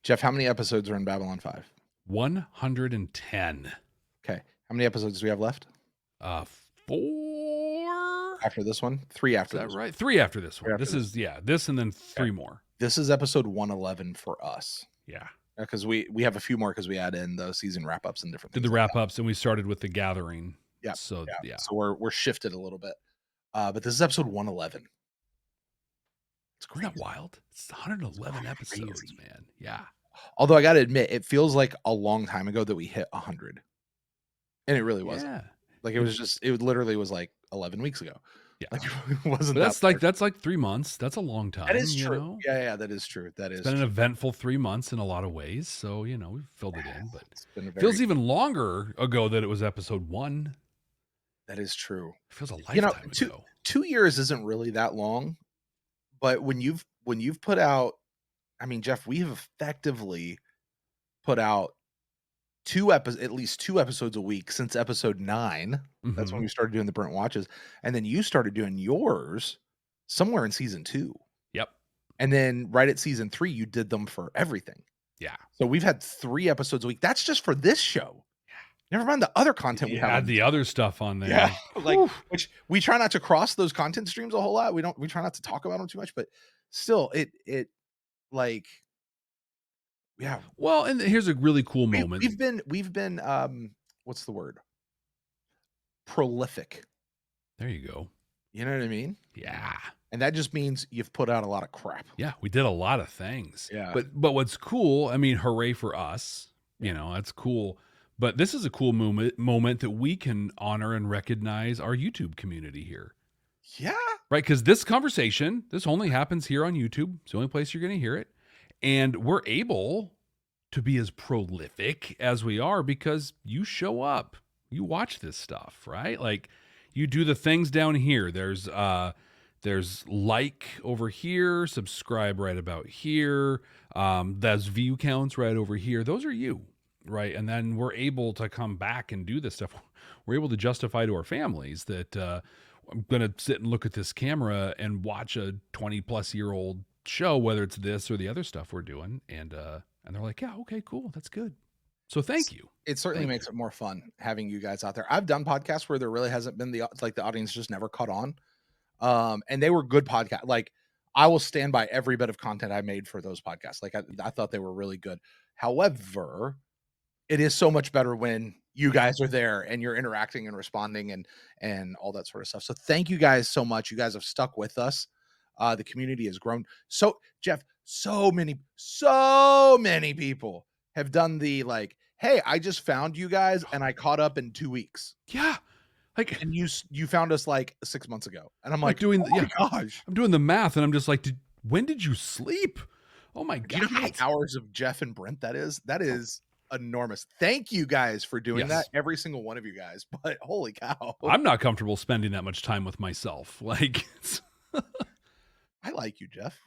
Jeff, how many episodes are in Babylon 5? 110. Okay. How many episodes do we have left? 4 after this one? 3 after Is that this right? 3 after this one. after This this is this and then 3 more. This is episode 111 for us. Yeah. Because we have a few more because we add in the season wrap-ups and different things. Did the wrap-ups and we started with the gathering. Yeah. So yeah. So we're shifted a little bit. But this is episode 111. It's crazy. Isn't that wild? It's 111 episodes, man. Yeah. Although I got to admit, it feels like a long time ago that we hit 100. And it really wasn't. Yeah. Like it literally was like 11 weeks ago. Yeah. Like it wasn't that's like 3 months. That's a long time. That is true. You know? Yeah, that is true. That is It's been an eventful 3 months in a lot of ways. So, we've filled it in, but it feels even longer ago that it was episode 1. That is true. It feels a lifetime ago. 2 years isn't really that long, but when you've put out, I mean, Jeff, we have effectively put out at least 2 episodes a week since episode 9. That's when we started doing the Brent watches, and then you started doing yours somewhere in season 2. Yep. And then right at season 3, you did them for everything. Yeah. So we've had 3 episodes a week. That's just for this show. Never mind the other content we have. Had the other stuff on there. Yeah. Which we try not to cross those content streams a whole lot. We try not to talk about them too much, but still it like, yeah. Well, and here's a really cool moment. We've been what's the word? Prolific. There you go. You know what I mean? Yeah. And that just means you've put out a lot of crap. Yeah, we did a lot of things. Yeah. But what's cool, I mean, hooray for us. That's cool. But this is a cool moment that we can honor and recognize our YouTube community here. Yeah. Right? Because this conversation, this only happens here on YouTube. It's the only place you're going to hear it. And we're able to be as prolific as we are because you show up. You watch this stuff, right? Like you do the things down here. There's like over here, subscribe right about here. There's view counts right over here. Those are you. Right. And then we're able to come back and do this stuff. We're able to justify to our families that I'm going to sit and look at this camera and watch a 20-plus-year-old show, whether it's this or the other stuff we're doing. And they're like, yeah, okay, cool. That's good. So thank you. It certainly makes it more fun having you guys out there. I've done podcasts where there really hasn't been the audience just never caught on. And they were good podcasts. Like I will stand by every bit of content I made for those podcasts. Like I thought they were really good. However, it is so much better when you guys are there and you're interacting and responding and all that sort of stuff. So thank you guys so much. You guys have stuck with us. The community has grown. So Jeff, so many people have done the like, hey, I just found you guys and I caught up in 2 weeks. Yeah. Like, and you found us like 6 months ago. And I'm like, gosh, I'm doing the math and I'm just like, when did you sleep? Oh my God. Do you know how many hours of Jeff and Brent that is? That is enormous. Thank you guys for doing that. Every single one of you guys, but holy cow. I'm not comfortable spending that much time with myself. Like, I like you, Jeff.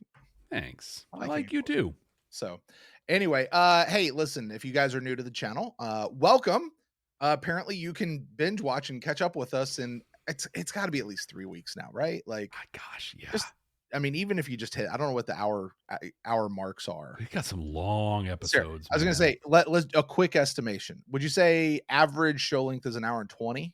Thanks. I like you too. So anyway, hey, listen, if you guys are new to the channel, welcome. Apparently you can binge watch and catch up with us, and it's got to be at least 3 weeks now, right? Like, my gosh, yeah. I mean, even if you just hit, I don't know what the hour marks are. We got some long episodes. I was going to say, let's a quick estimation. Would you say average show length is an hour and 20?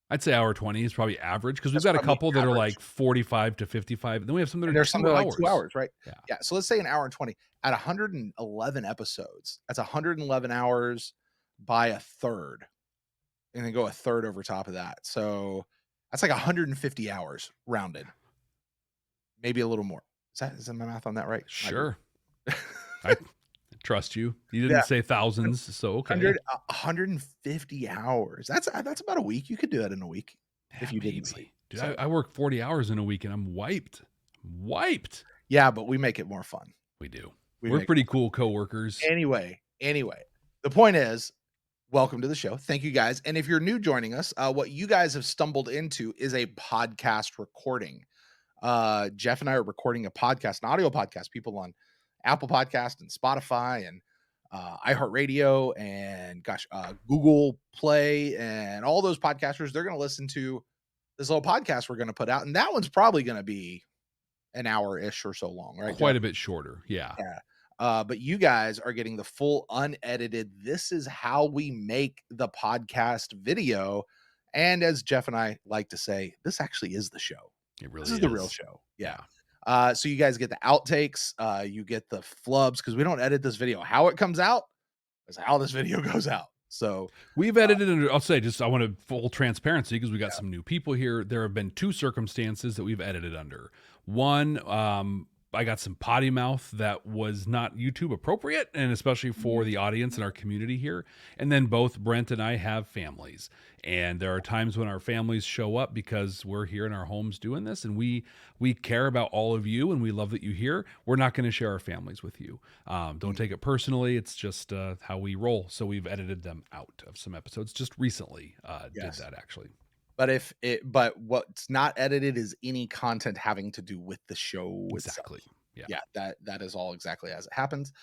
I'd say hour 20 is probably average because we've got a couple that are like 45 to 55. Then we have some that are there's some that are like 2 hours, right? Yeah. So let's say an hour and 20 at 111 episodes. That's 111 hours by a third, and then go a third over top of that. So that's like 150 hours rounded. Maybe a little more. Is that my math on that right? Sure. I trust you. You didn't say thousands, so okay. 150 hours. That's about a week. You could do that in a week if you didn't sleep. Dude, I work 40 hours in a week and I'm wiped. Yeah, but we make it more fun. We do. We're pretty cool coworkers. Anyway, the point is, welcome to the show. Thank you guys. And if you're new joining us, what you guys have stumbled into is a podcast recording. Jeff and I are recording a podcast, an audio podcast. People on Apple Podcast and Spotify and iHeartRadio and Google Play and all those podcasters, they're going to listen to this little podcast we're going to put out. And that one's probably going to be an hour-ish or so long, right? Quite a bit shorter. Yeah. But you guys are getting the full unedited. This is how we make the podcast video. And as Jeff and I like to say, this actually is the show. It really This is the real show. Yeah. So you guys get the outtakes, you get the flubs, because we don't edit this video. How it comes out is how this video goes out. So we've edited it. I'll say, I want full transparency because we got some new people here. There have been 2 circumstances that we've edited under. One, I got some potty mouth that was not YouTube appropriate, and especially for the audience and our community here. And then both Brent and I have families, and there are times when our families show up because we're here in our homes doing this, and we care about all of you, and we love that you here. We're not going to share our families with you. Don't take it personally. It's just how we roll. So we've edited them out of some episodes just recently. Did that actually. But what's not edited is any content having to do with the show exactly itself. Yeah, that is all exactly as it happens.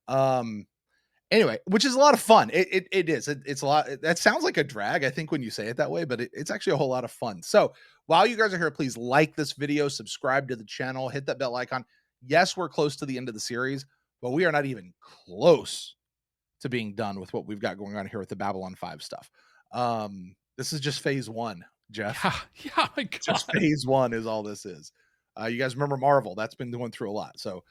Anyway, which is a lot of fun. It is. It's a lot. That sounds like a drag, I think, when you say it that way, but it's actually a whole lot of fun. So while you guys are here, please like this video, subscribe to the channel, hit that bell icon. Yes, we're close to the end of the series, but we are not even close to being done with what we've got going on here with the Babylon 5 stuff. This is just phase 1, Jeff. Yeah, my God. Just phase 1 is all this is. You guys remember Marvel? That's been going through a lot. So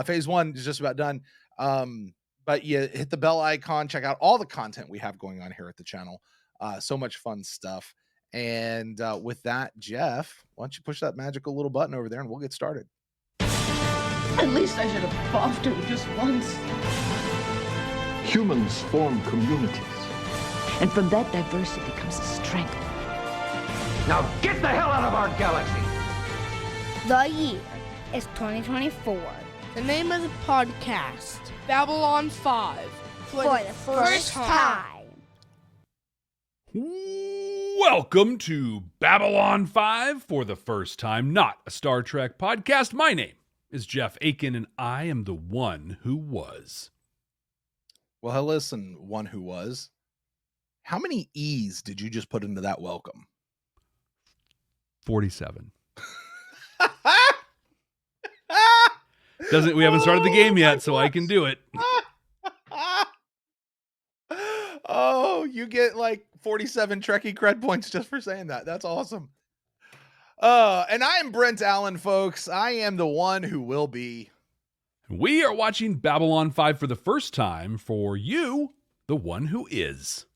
phase 1 is just about done. But you hit the bell icon, check out all the content we have going on here at the channel. So much fun stuff. And with that, Jeff, why don't you push that magical little button over there and we'll get started. At least I should have buffed him just once. Humans form communities. And from that diversity comes a strength. Now get the hell out of our galaxy! The year is 2024. The name of the podcast, Babylon 5. For the first time. Welcome to Babylon 5 for the first time, not a Star Trek podcast. My name is Jeff Akin, and I am the one who was. Well, listen, one who was. How many E's did you just put into that welcome? 47. We haven't started the game yet, so I can do it. Oh, you get like 47 Trekkie cred points just for saying that. That's awesome. And I am Brent Allen, folks. I am the one who will be. We are watching Babylon 5 for the first time for you, the one who is.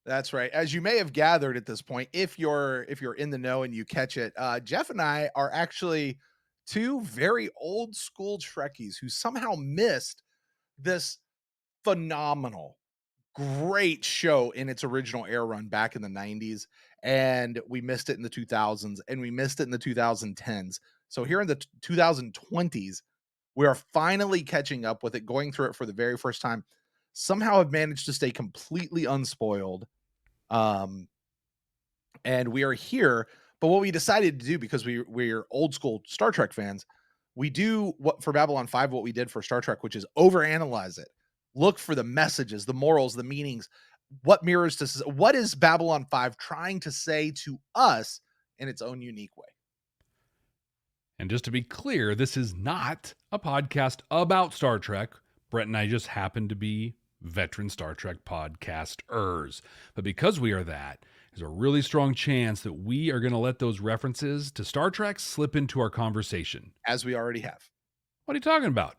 That's right. As you may have gathered at this point, if you're in the know and you catch it, Jeff and I are actually 2 very old school Trekkies who somehow missed this phenomenal, great show in its original air run back in the 90s. And we missed it in the 2000s and we missed it in the 2010s. So here in the 2020s, we are finally catching up with it, going through it for the very first time. Somehow have managed to stay completely unspoiled. And we are here. But what we decided to do, because we're old school Star Trek fans, we do what for Babylon 5, what we did for Star Trek, which is overanalyze it. Look for the messages, the morals, the meanings, what mirrors this is. What is Babylon 5 trying to say to us in its own unique way? And just to be clear, this is not a podcast about Star Trek. Brent and I just happen to be veteran Star Trek podcasters. But because we are that, there's a really strong chance that we are going to let those references to Star Trek slip into our conversation. As we already have. What are you talking about?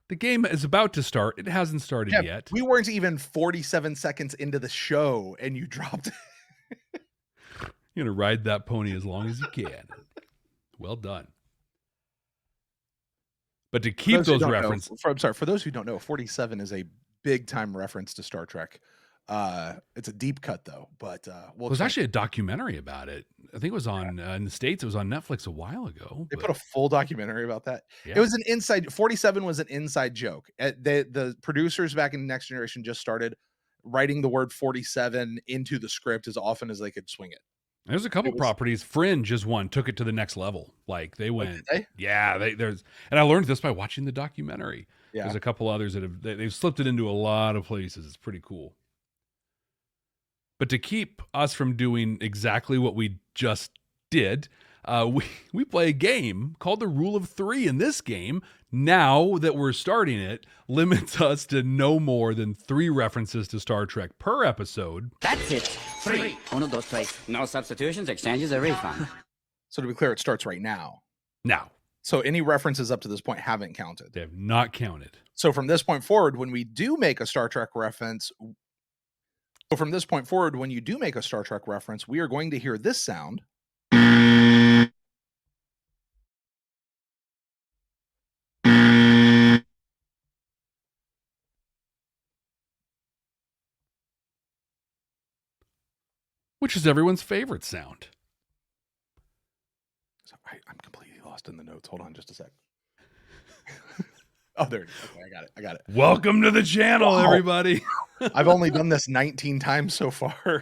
The game is about to start. It hasn't started yet. We weren't even 47 seconds into the show and you dropped it. You're going to ride that pony as long as you can. Well done. But to keep those references... For those who don't know, 47 is a big time reference to Star Trek. It's a deep cut though, but it was actually a documentary about it. I think it was on in the States. It was on Netflix a while ago. They put a full documentary about that. Yeah. It was an inside 47 was an inside joke. The producers back in Next Generation just started writing the word 47 into the script as often as they could swing it. There's a couple properties. Fringe is one, took it to the next level. Like they went, yeah. And I learned this by watching the documentary. Yeah. There's a couple others that they've slipped it into a lot of places. It's pretty cool. But to keep us from doing exactly what we just did, we play a game called the Rule of Three. In this game, now that we're starting it, limits us to no more than 3 references to Star Trek per episode. That's it. 3. 1, 2, 3. No substitutions, exchanges, or refund. So to be clear, it starts right now. Now. So any references up to this point haven't counted. They have not counted. So from this point forward, when we do make a Star Trek reference, we are going to hear this sound. Which is everyone's favorite sound. Sorry, I'm completely lost in the notes. Hold on just a sec. Oh, there it is. Okay, I got it. Welcome to the channel, everybody. I've only done this 19 times so far. All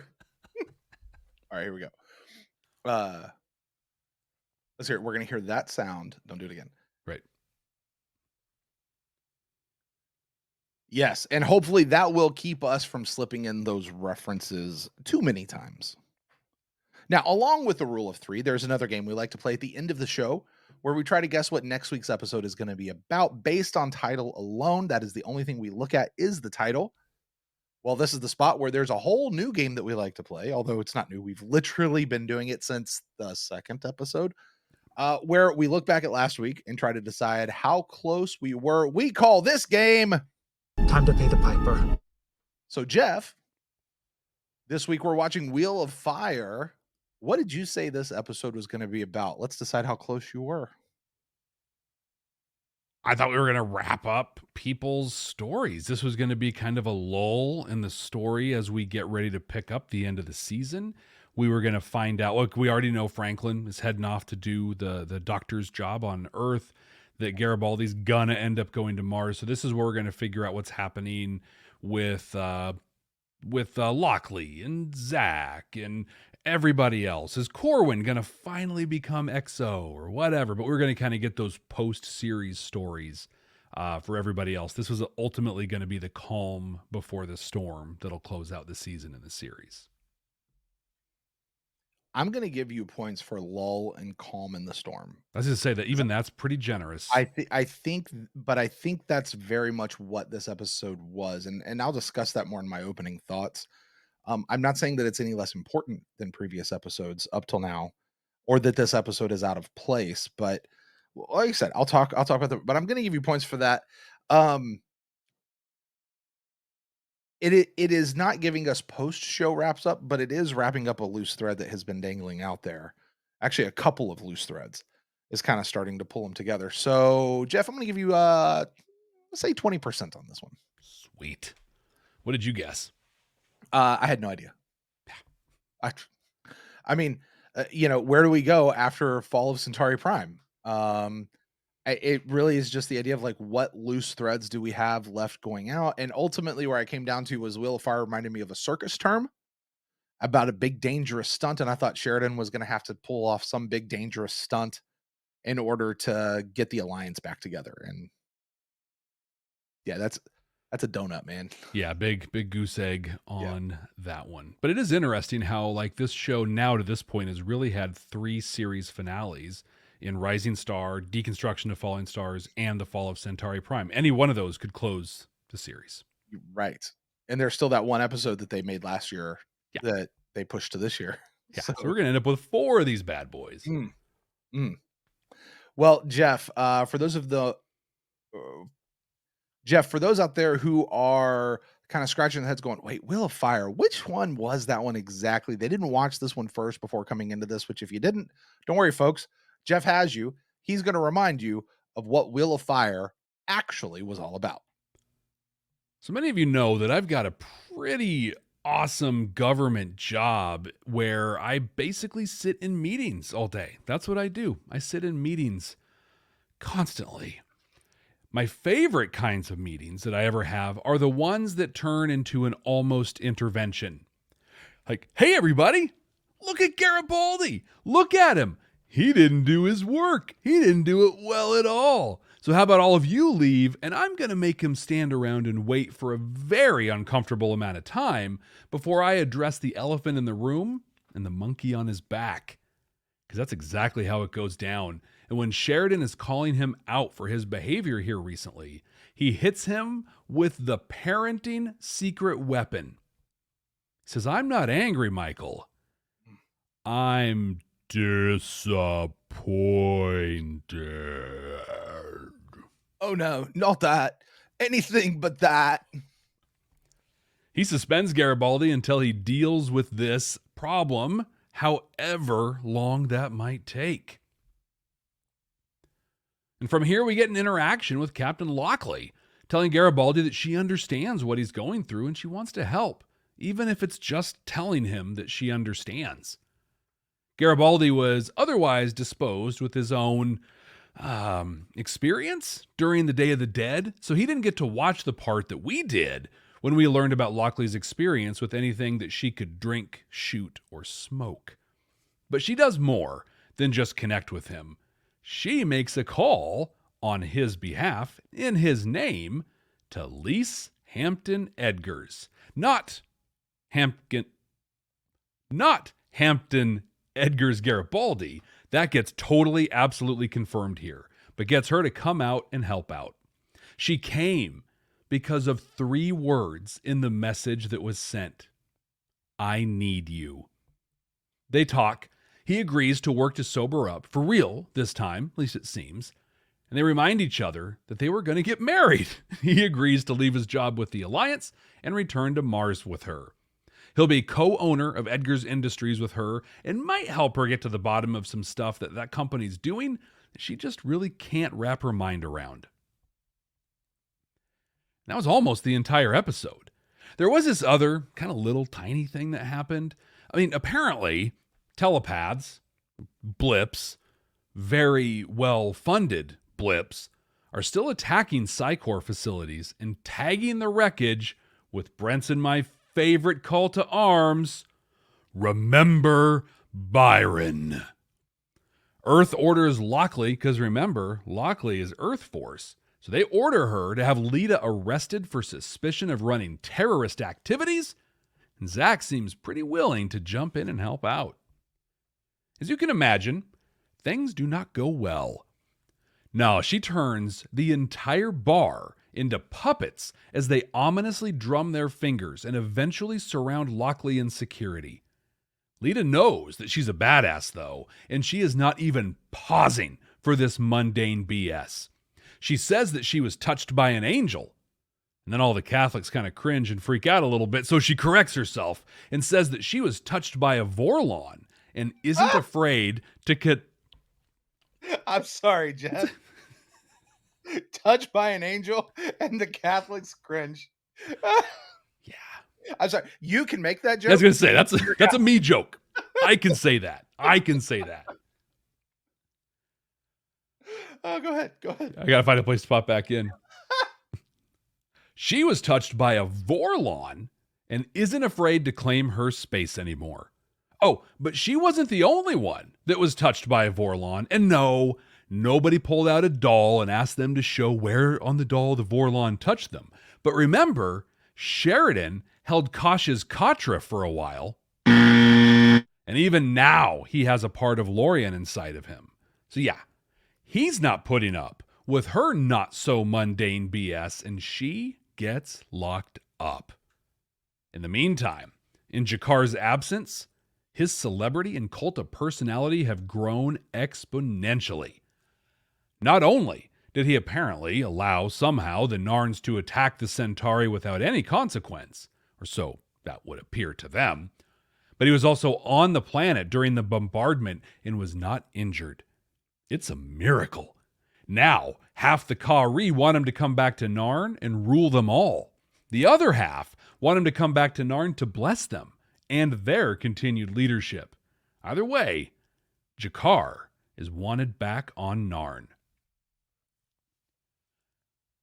right, here we go. Let's hear it. We're going to hear that sound. Don't do it again. Right. Yes, and hopefully that will keep us from slipping in those references too many times. Now, along with the Rule of Three, there's another game we like to play at the end of the show where we try to guess what next week's episode is going to be about based on title alone. That is the only thing we look at is the title. Well, this is the spot where there's a whole new game that we like to play, although it's not new. We've literally been doing it since the 2nd episode, where we look back at last week and try to decide how close we were. We call this game Time to Pay the Piper. So, Jeff, this week we're watching Wheel of Fire. What did you say this episode was going to be about? Let's decide how close you were. I thought we were going to wrap up people's stories. This was going to be kind of a lull in the story as we get ready to pick up the end of the season. We were going to find out, look, we already know Franklin is heading off to do the doctor's job on Earth, that Garibaldi's going to end up going to Mars. So this is where we're going to figure out what's happening with Lochley and Zach and everybody else. Is Corwin going to finally become XO or whatever? But we're going to kind of get those post-series stories for everybody else. This was ultimately going to be the calm before the storm that'll close out the season in the series. I'm going to give you points for lull and calm in the storm. I was going to say that even that's pretty generous. I think that's very much what this episode was. And I'll discuss that more in my opening thoughts. I'm not saying that it's any less important than previous episodes up till now, or that this episode is out of place. But like I said, I'll talk about that. But I'm going to give you points for that. It is not giving us post-show wraps up, but it is wrapping up a loose thread that has been dangling out there. Actually, a couple of loose threads is kind of starting to pull them together. So, Jeff, I'm going to give you, let's say 20% on this one. Sweet. What did you guess? I had no idea. I mean, where do we go after Fall of Centauri Prime? It really is just the idea of like, what loose threads do we have left going out? And ultimately where I came down to was Wheel of Fire reminded me of a circus term about a big dangerous stunt. And I thought Sheridan was going to have to pull off some big dangerous stunt in order to get the alliance back together. And yeah, that's a donut, man. Yeah, big goose egg on that one. But it is interesting how like this show now to this point has really had 3 series finales in Rising Star, Deconstruction of Falling Stars, and The Fall of Centauri Prime. Any one of those could close the series. Right. And there's still that one episode that they made last year that they pushed to this year. Yeah. So we're going to end up with 4 of these bad boys. Well, Jeff, for those out there who are kind of scratching their heads going, wait, Wheel of Fire, which one was that one exactly? They didn't watch this one first before coming into this, which if you didn't, don't worry, folks. Jeff has you. He's going to remind you of what Wheel of Fire actually was all about. So many of you know that I've got a pretty awesome government job where I basically sit in meetings all day. That's what I do. I sit in meetings constantly. My favorite kinds of meetings that I ever have are the ones that turn into an almost intervention. Like, hey, everybody, look at Garibaldi. Look at him. He didn't do his work. He didn't do it well at all. So how about all of you leave, and I'm going to make him stand around and wait for a very uncomfortable amount of time before I address the elephant in the room and the monkey on his back. because that's exactly how it goes down. And when Sheridan is calling him out for his behavior here recently, he hits him with the parenting secret weapon. He says, I'm not angry, Michael. I'm disappointed. Oh no, not that. Anything but that. He suspends Garibaldi until he deals with this problem, however long that might take. And from here, we get an interaction with Captain Lochley, telling Garibaldi that she understands what he's going through and she wants to help, even if it's just telling him that she understands. Garibaldi was otherwise disposed with his own experience during the Day of the Dead, so he didn't get to watch the part that we did when we learned about Lochley's experience with anything that she could drink, shoot, or smoke. But she does more than just connect with him. She makes a call on his behalf, in his name, to Lise Hampton Edgars. Not Hampton Edgars Garibaldi. That gets totally, absolutely confirmed here, but gets her to come out and help out. She came because of 3 words in the message that was sent. I need you. They talk. He agrees to work to sober up, for real this time, at least it seems. And they remind each other that they were going to get married. He agrees to leave his job with the Alliance and return to Mars with her. He'll be co-owner of Edgar's Industries with her and might help her get to the bottom of some stuff that company's doing that she just really can't wrap her mind around. That was almost the entire episode. There was this other kind of little tiny thing that happened. I mean, apparently, telepaths, blips, very well-funded blips, are still attacking Psychor facilities and tagging the wreckage with Brent's and my favorite call to arms, remember Byron. Earth orders Lochley, because remember, Lochley is Earth Force, so they order her to have Lita arrested for suspicion of running terrorist activities, and Zach seems pretty willing to jump in and help out. As you can imagine, things do not go well. No, she turns the entire bar into puppets as they ominously drum their fingers and eventually surround Lochley in security. Lita knows that she's a badass, though, and she is not even pausing for this mundane BS. She says that she was touched by an angel, and then all the Catholics kind of cringe and freak out a little bit, so she corrects herself and says that she was touched by a Vorlon and isn't afraid to I'm sorry, Jeff. Touched by an angel and the Catholics cringe. Yeah. I'm sorry. You can make that joke. I was going to say, that's a me joke. I can say that. Oh, go ahead. I got to find a place to pop back in. She was touched by a Vorlon and isn't afraid to claim her space anymore. Oh, but she wasn't the only one that was touched by a Vorlon. And no, nobody pulled out a doll and asked them to show where on the doll the Vorlon touched them. But remember, Sheridan held Kosh's Katra for a while. And even now, he has a part of Lorien inside of him. So yeah, he's not putting up with her not-so-mundane BS, and she gets locked up. In the meantime, in Jakar's absence, his celebrity and cult of personality have grown exponentially. Not only did he apparently allow somehow the Narns to attack the Centauri without any consequence, or so that would appear to them, but he was also on the planet during the bombardment and was not injured. It's a miracle. Now, half the Kari want him to come back to Narn and rule them all. The other half want him to come back to Narn to bless them and their continued leadership. Either way, Jakar is wanted back on Narn.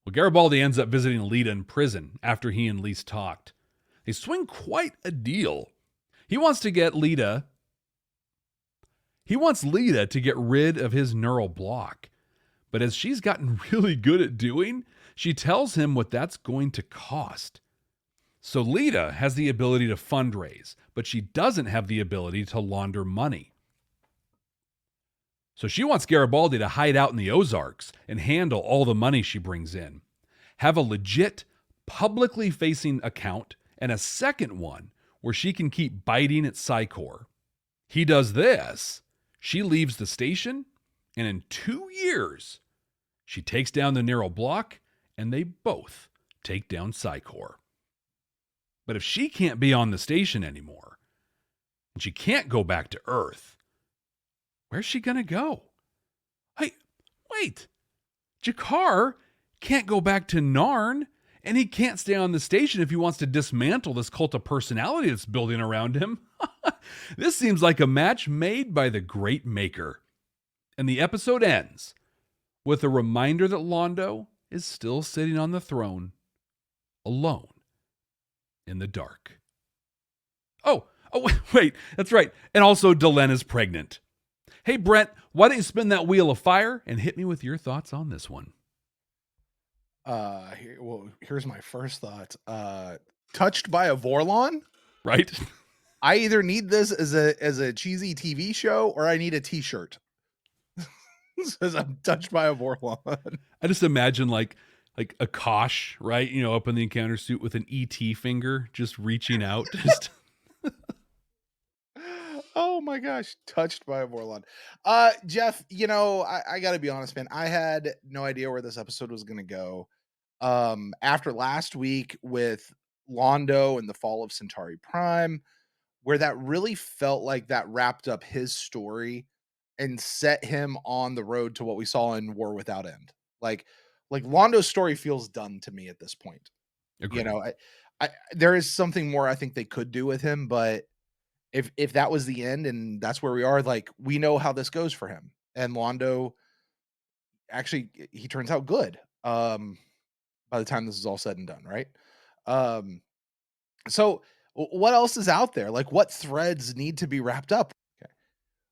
Well, Garibaldi ends up visiting Lita in prison after he and Lise talked. They swing quite a deal. He wants Lita to get rid of his neural block. But as she's gotten really good at doing, she tells him what that's going to cost. So Lita has the ability to fundraise, but she doesn't have the ability to launder money. So she wants Garibaldi to hide out in the Ozarks and handle all the money she brings in. Have a legit, publicly facing account and a second one where she can keep biting at Psychor. He does this. She leaves the station, and in 2 years, she takes down the narrow block, and they both take down Psychor. But if she can't be on the station anymore, and she can't go back to Earth, where's she going to go? Hey, wait. G'Kar can't go back to Narn, and he can't stay on the station if he wants to dismantle this cult of personality that's building around him. This seems like a match made by the Great Maker. And the episode ends with a reminder that Londo is still sitting on the throne, alone, in the dark. Oh, wait, that's right. And also Delenn is pregnant. Hey, Brent, why don't you spin that wheel of fire and hit me with your thoughts on this one? Here's my first thought. Touched by a Vorlon? Right? I either need this as a cheesy TV show or I need a t-shirt. Says I'm touched by a Vorlon. I just imagine like a Kosh, right? You know, up in the encounter suit with an ET finger just reaching out. Just Oh my gosh, touched by a Vorlon. Jeff, you know, I gotta be honest, man. I had no idea where this episode was gonna go. After last week with Londo and the fall of Centauri Prime, where that really felt like that wrapped up his story and set him on the road to what we saw in War Without End. Like Londo's story feels done to me at this point. agreed. You know, I there is something more I think they could do with him, but if that was the end and that's where we are, like we know how this goes for him. And Londo actually he turns out good. By the time this is all said and done, right? So what else is out there? Like what threads need to be wrapped up? Okay.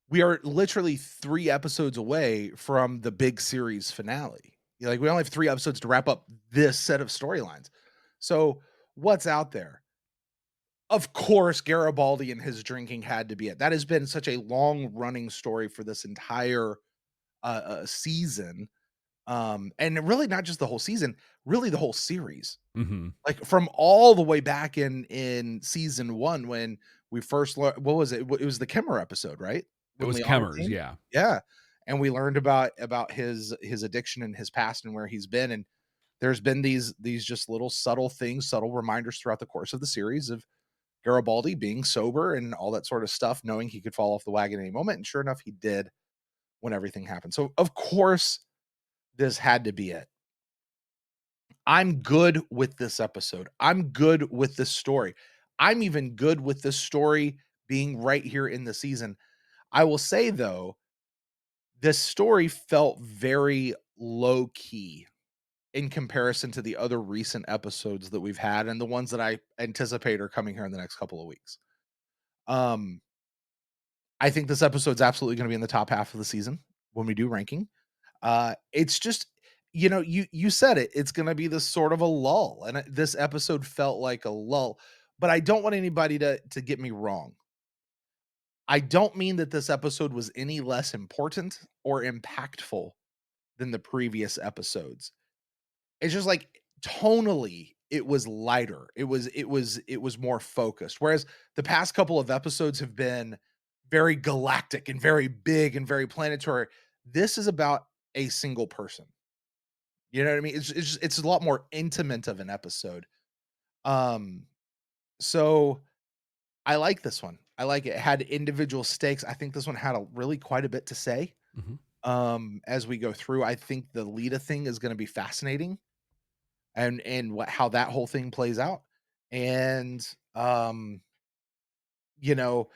We are literally 3 episodes away from the big series finale. Like we only have 3 episodes to wrap up this set of storylines. So what's out there? Of course, Garibaldi and his drinking had to be it. That has been such a long running story for this entire season. And really not just the whole season, really the whole series. Mm-hmm. Like from all the way back in season 1 when we first learned, what was it? It was the Kemmer episode, right? It When was Liana Kemmers, came? yeah. Yeah. And we learned about his addiction and his past and where he's been. And there's been these just little subtle things, subtle reminders throughout the course of the series of Garibaldi being sober and all that sort of stuff, knowing he could fall off the wagon any moment. And sure enough, he did when everything happened. So of course, this had to be it. I'm good with this episode. I'm good with this story. I'm even good with this story being right here in the season. I will say, though, this story felt very low key in comparison to the other recent episodes that we've had and the ones that I anticipate are coming here in the next couple of weeks. I think this episode's absolutely going to be in the top half of the season when we do ranking. It's just, you know, you said it. It's going to be this sort of a lull, and this episode felt like a lull. But I don't want anybody to get me wrong. I don't mean that this episode was any less important or impactful than the previous episodes. It's just like tonally, it was lighter. It was more focused. Whereas the past couple of episodes have been very galactic and very big and very planetary. This is about a single person. You know what I mean? It's a lot more intimate of an episode. So I like this one. I like it. It had individual stakes. I think this one had really quite a bit to say. Mm-hmm. As we go through. I think the Lita thing is going to be fascinating, and how that whole thing plays out. And you know,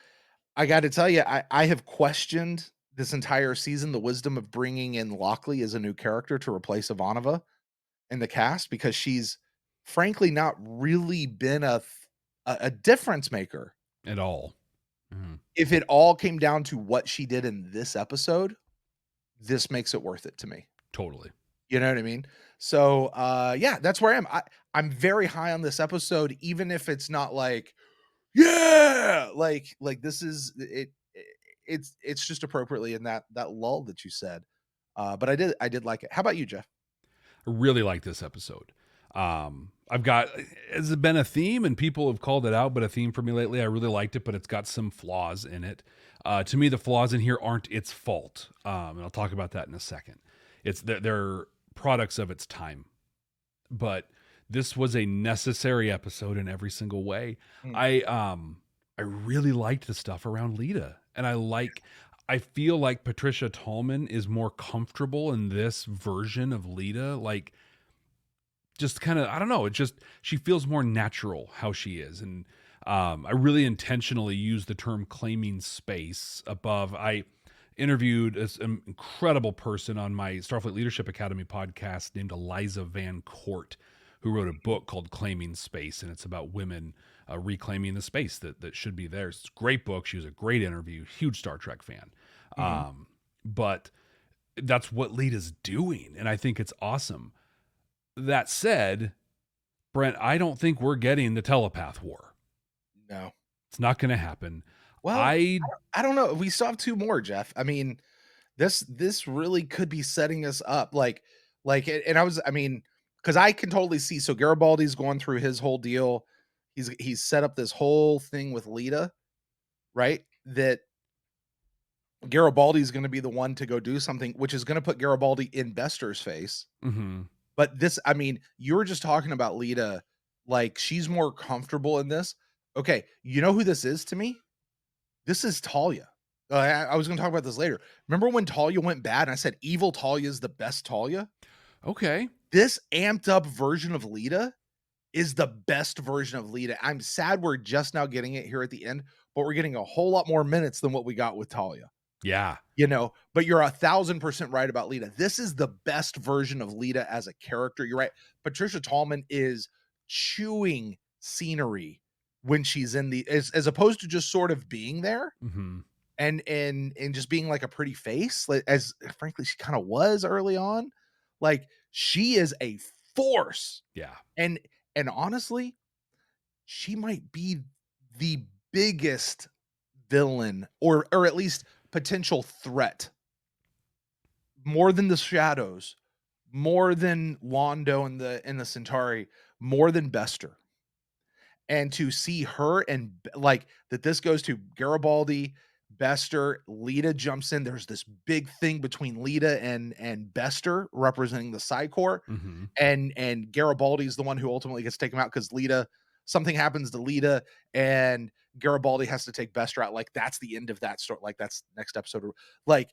I got to tell you, I have questioned this entire season the wisdom of bringing in Lochley as a new character to replace Ivanova in the cast, because she's frankly not really been a difference maker At all. Mm-hmm. If it all came down to what she did in this episode, this makes it worth it to me. Totally. You know what I mean? So yeah, that's where I am. I'm very high on this episode, even if it's not like, yeah, like this is it. it's just appropriately in that lull that you said. But I did like it. How about you, Jeff? I really like this episode. I've got, has it been a theme, and people have called it out, but a theme for me lately. I really liked it, but it's got some flaws in it. To me, the flaws in here aren't its fault. And I'll talk about that in a second. They're products of its time, but this was a necessary episode in every single way. I really liked the stuff around Lita, and I feel like Patricia Tallman is more comfortable in this version of Lita. Like, just kind of, I don't know. It just, she feels more natural how she is. And I really intentionally use the term claiming space above. I interviewed an incredible person on my Starfleet Leadership Academy podcast named Eliza Van Court, who wrote a book called Claiming Space. And it's about women reclaiming the space that should be theirs. It's a great book. She was a great interview, huge Star Trek fan. But that's what Lita's doing. And I think it's awesome. That said, Brent, I don't think we're getting the telepath war. No, it's not going to happen. Well, I don't know. We still have 2 more, Jeff. I mean, this really could be setting us up and I mean, because I can totally see. So Garibaldi's going through his whole deal. He's set up this whole thing with Lita, right? That Garibaldi's going to be the one to go do something, which is going to put Garibaldi in Bester's face. Mm-hmm. But this, I mean, you were just talking about Lita, like she's more comfortable in this. Okay, you know who this is to me? This is Talia. I was going to talk about this later. Remember when Talia went bad and I said evil Talia is the best Talia? Okay. This amped up version of Lita is the best version of Lita. I'm sad we're just now getting it here at the end, but we're getting a whole lot more minutes than what we got with Talia. Yeah. You know, but you're 1,000% right about Lita. This is the best version of Lita as a character. You're right. Patricia Tallman is chewing scenery when she's in as opposed to just sort of being there and just being like a pretty face, like, as frankly she kind of was early on. Like, she is a force. Yeah. And honestly, she might be the biggest villain or at least potential threat, more than the Shadows, more than Londo and the Centauri, more than Bester. And to see her and like that, this goes to Garibaldi, Bester, Lita jumps in. There's this big thing between Lita and Bester representing the Psi Corps, and Garibaldi's the one who ultimately gets taken out because something happens to Lita and Garibaldi has to take Bester out. Like, that's the end of that story. Like, that's next episode. Like,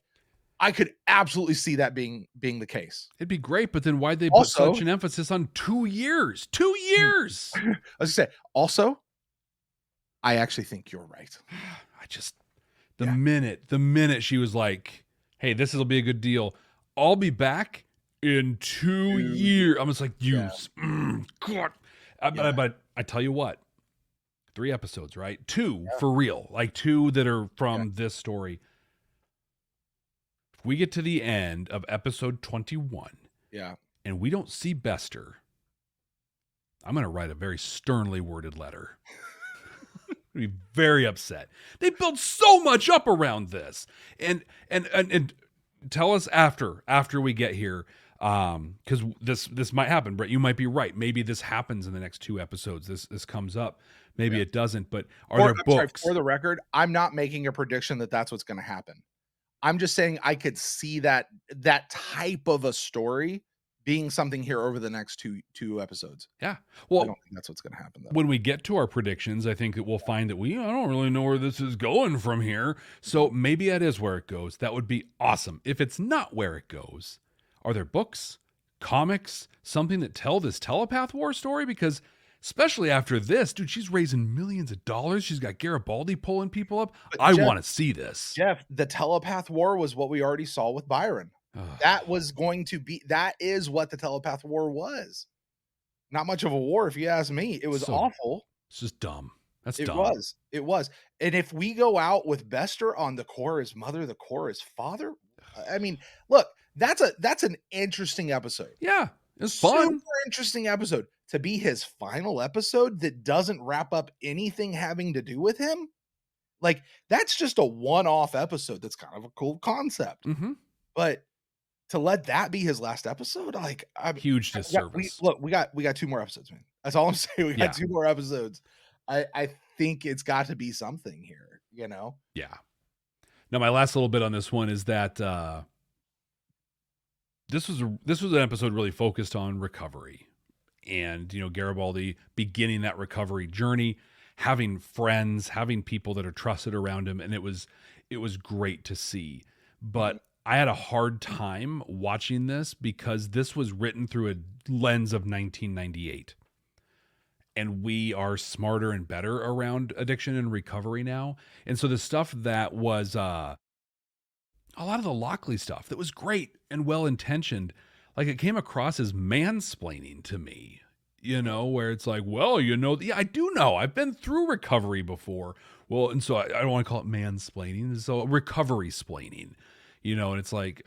I could absolutely see that being the case. It'd be great, but then why'd they put such an emphasis on 2 years? 2 years. I was gonna say, also, I actually think you're right. The minute she was like, hey, this will be a good deal, I'll be back in 2 years. I'm just like, God. But I tell you what, 3 episodes, right? 2 for real, like 2 that are from this story. If we get to the end of episode 21, and we don't see Bester, I'm going to write a very sternly worded letter. Be very upset. They built so much up around this, and tell us after we get here, because this might happen. Brett, you might be right. Maybe this happens in the next 2 episodes. This comes up. Maybe it doesn't. But there books? For the record, I'm not making a prediction that that's what's going to happen. I'm just saying I could see that type of a story being something here over the next two episodes. Yeah. Well, I don't think that's what's going to happen, though. When we get to our predictions, I think that we'll find that I don't really know where this is going from here. So maybe that is where it goes. That would be awesome. If it's not where it goes, are there books, comics, something that tell this telepath war story? Because especially after this, dude, she's raising millions of dollars. She's got Garibaldi pulling people up. I want to see this. Jeff, the telepath war was what we already saw with Byron. That is what the telepath war was. Not much of a war, if you ask me. It was awful. It's just dumb. That's dumb. It was. And if we go out with Bester on the core as mother, the core as father, I mean, look, that's an interesting episode. Yeah, it's fun. Super interesting episode. To be his final episode that doesn't wrap up anything having to do with him, Like, that's just a one-off episode. That's kind of a cool concept. Mm-hmm. But to let that be his last episode, like, Huge disservice. we got 2 more episodes, man. That's all I'm saying. We got 2 more episodes. I think it's got to be something here, you know? Yeah. Now, my last little bit on this one is that this was an episode really focused on recovery, and Garibaldi beginning that recovery journey, having friends, having people that are trusted around him, and it was great to see. But I had a hard time watching this because this was written through a lens of 1998. And we are smarter and better around addiction and recovery now. And so the stuff that was a lot of the Lochley stuff that was great and well-intentioned, like it came across as mansplaining to me, where it's like, well, I do know. I've been through recovery before. Well, and so I don't want to call it mansplaining. So recovery-splaining, and it's like,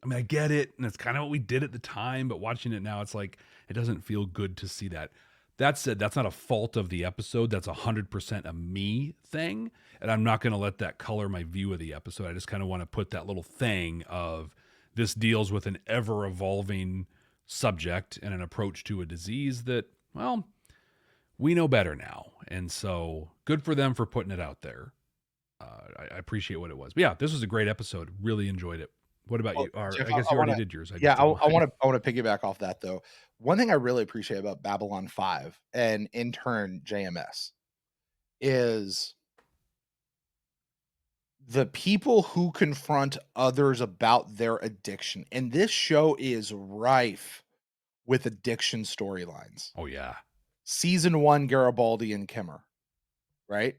I mean, I get it. And it's kind of what we did at the time, but watching it now, it's like, it doesn't feel good to see that. That said, that's not a fault of the episode. That's 100% a me thing. And I'm not going to let that color my view of the episode. I just kind of want to put that little thing of this deals with an ever-evolving subject and an approach to a disease that, well, we know better now. And so good for them for putting it out there. I appreciate what it was. But yeah, this was a great episode. Really enjoyed it. What about you? Jeff, I guess you already did yours. I want to piggyback off that though. One thing I really appreciate about Babylon 5 and in turn JMS is the people who confront others about their addiction. And this show is rife with addiction storylines. Oh yeah. Season 1, Garibaldi and Kimmer, right?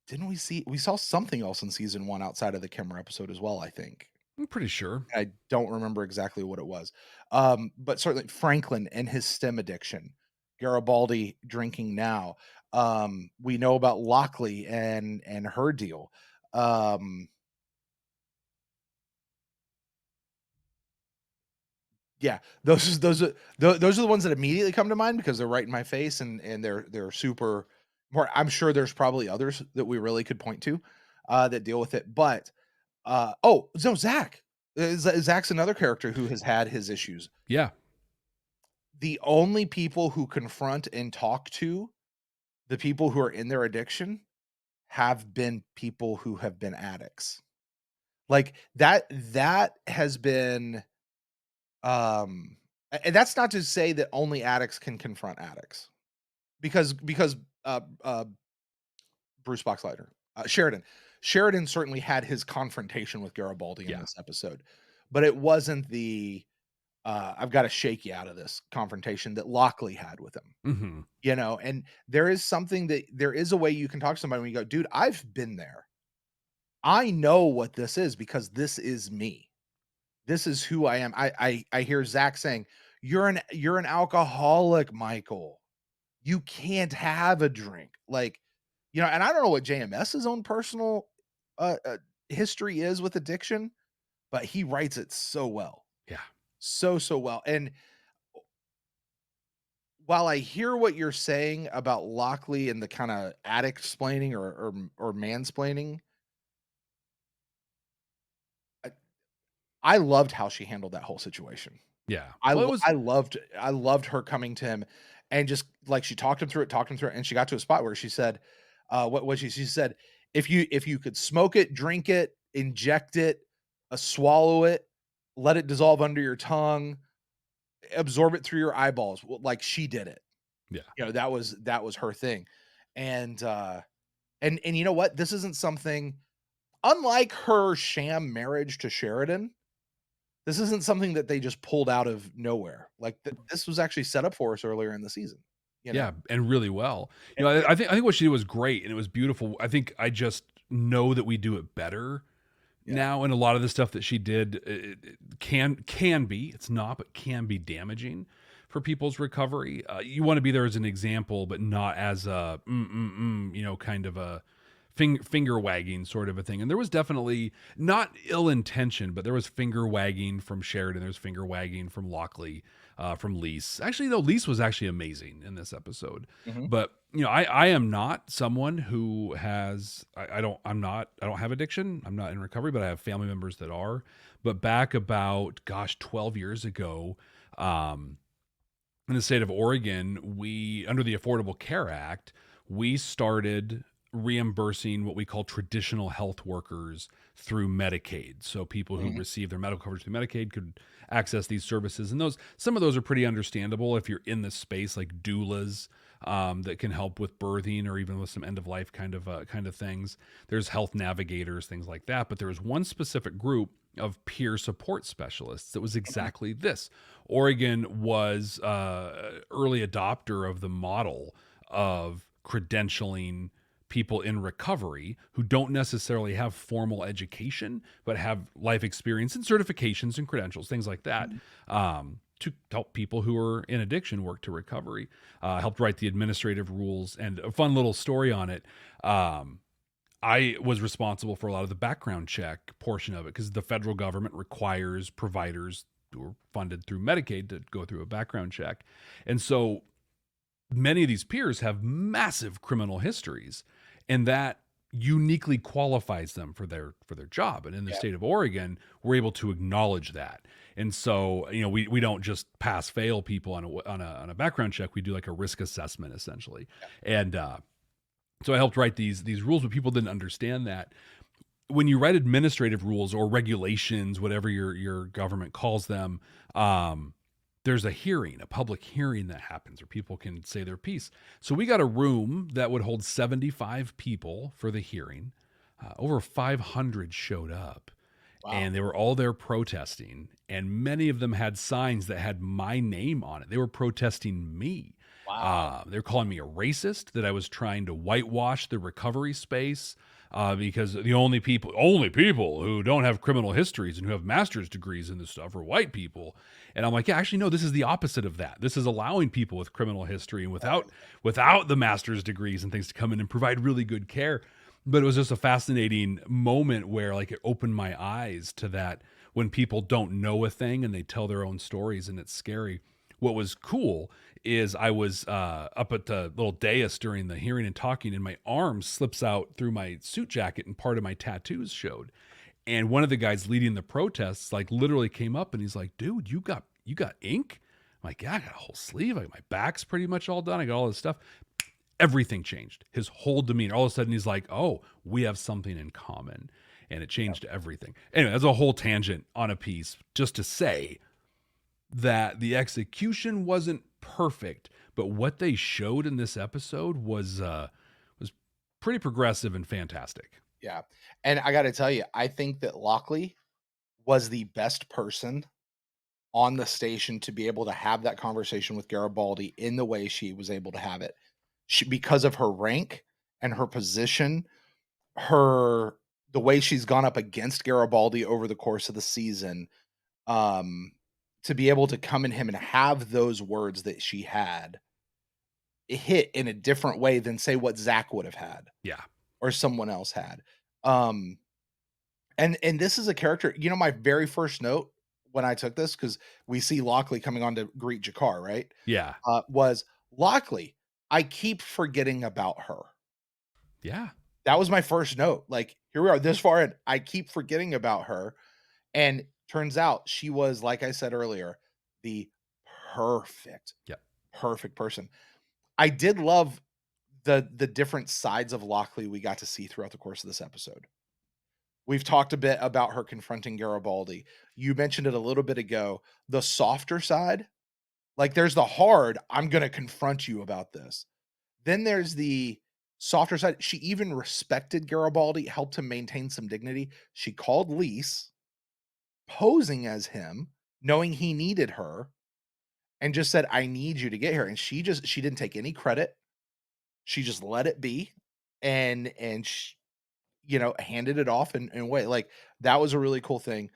Didn't we saw something else in season 1 outside of the Kimmer episode as well, I think. I'm pretty sure. I don't remember exactly what it was. But certainly Franklin and his STEM addiction, Garibaldi drinking now. We know about Lochley and her deal. Yeah, those are the ones that immediately come to mind because they're right in my face and they're super more. I'm sure there's probably others that we really could point to that deal with it. But no, Zach. Zach's another character who has had his issues. Yeah. The only people who confront and talk to the people who are in their addiction have been people who have been addicts. Like that has been and that's not to say that only addicts can confront addicts. Because Bruce Boxleiter, Sheridan certainly had his confrontation with Garibaldi in this episode, but it wasn't the I've got to shake you out of this confrontation that Lochley had with him. Mm-hmm. And there is a way you can talk to somebody when you go, dude, I've been there. I know what this is because this is me. This is who I am. I hear Zach saying, you're an alcoholic, Michael. You can't have a drink. Like, and I don't know what JMS's own personal history is with addiction, but he writes it so well. Yeah. So well. And while I hear what you're saying about Lochley and the kind of addict-splaining or mansplaining, I loved how she handled that whole situation. Yeah. I loved her coming to him and just like she talked him through it, and she got to a spot where she said, she said, if you could smoke it, drink it, inject it, swallow it, let it dissolve under your tongue, absorb it through your eyeballs, like she did it. Yeah. That was her thing. And you know what? This isn't something, unlike her sham marriage to Sheridan, this isn't something that they just pulled out of nowhere. Like this was actually set up for us earlier in the season. Yeah, and really well. I think what she did was great and it was beautiful. I think I just know that we do it better now, and a lot of the stuff that she did it can be, it's not, but can be damaging for people's recovery. You want to be there as an example, but not as a kind of a finger wagging sort of a thing. And there was definitely not ill intention, but there was finger wagging from Sheridan. There's finger wagging from Lochley, from Lise. Actually, though, Lise was actually amazing in this episode. Mhm. But I am not someone who has I don't have addiction. I'm not in recovery, but I have family members that are. But back about 12 years ago, in the state of Oregon, we, under the Affordable Care Act, we started reimbursing what we call traditional health workers through Medicaid. So people who receive their medical coverage through Medicaid could access these services. And some of those are pretty understandable if you're in the space, like doulas, that can help with birthing or even with some end of life kind of things. There's health navigators, things like that. But there was one specific group of peer support specialists that was exactly this. Oregon was early adopter of the model of credentialing people in recovery who don't necessarily have formal education, but have life experience and certifications and credentials, things like that, to help people who are in addiction work to recovery. Helped write the administrative rules, and a fun little story on it. I was responsible for a lot of the background check portion of it because the federal government requires providers who are funded through Medicaid to go through a background check. And so many of these peers have massive criminal histories, and that uniquely qualifies them for their job. And in the state of Oregon, we're able to acknowledge that. And so, we don't just pass fail people on a background check. We do like a risk assessment essentially. And so I helped write these rules, but people didn't understand that. When you write administrative rules or regulations, whatever your government calls them, there's a public hearing that happens where people can say their piece. So we got a room that would hold 75 people for the hearing. Over 500 showed up. Wow. And they were all there protesting. And many of them had signs that had my name on it. They were protesting me. Wow. They're calling me a racist, that I was trying to whitewash the recovery space, because the only people who don't have criminal histories and who have master's degrees in this stuff are white people. And I'm like, yeah, actually, no, this is the opposite of that. This is allowing people with criminal history and without the master's degrees and things to come in and provide really good care. But it was just a fascinating moment where like it opened my eyes to that when people don't know a thing and they tell their own stories, and it's scary. What was cool is I was up at the little dais during the hearing and talking, and my arm slips out through my suit jacket and part of my tattoos showed. And one of the guys leading the protests like literally came up and he's like, dude, you got ink? I'm like, yeah, I got a whole sleeve. My back's pretty much all done. I got all this stuff. Everything changed. His whole demeanor. All of a sudden he's like, oh, we have something in common. And it changed everything. Anyway, that's a whole tangent on a piece just to say that the execution wasn't perfect, but what they showed in this episode was pretty progressive and fantastic. Yeah. And I got to tell you, I think that Lochley was the best person on the station to be able to have that conversation with Garibaldi in the way she was able to have it. Because of her rank and her position, the way she's gone up against Garibaldi over the course of the season, to be able to come in him and have those words that she had, it hit in a different way than say what Zach would have had. Yeah. Or someone else had. And this is a character, my very first note when I took this, because we see Lochley coming on to greet Jakar, right? Yeah. Was Lochley, I keep forgetting about her. Yeah. That was my first note. Like, here we are this far in, I keep forgetting about her. And turns out she was, like I said earlier, the perfect person. I did love the different sides of Lochley we got to see throughout the course of this episode. We've talked a bit about her confronting Garibaldi. You mentioned it a little bit ago. The softer side, like there's the hard, I'm going to confront you about this. Then there's the softer side. She even respected Garibaldi, helped him maintain some dignity. She called Lise, posing as him, knowing he needed her, and just said, I need you to get here. And she didn't take any credit. She just let it be and she, handed it off in a way. Like, that was a really cool thing.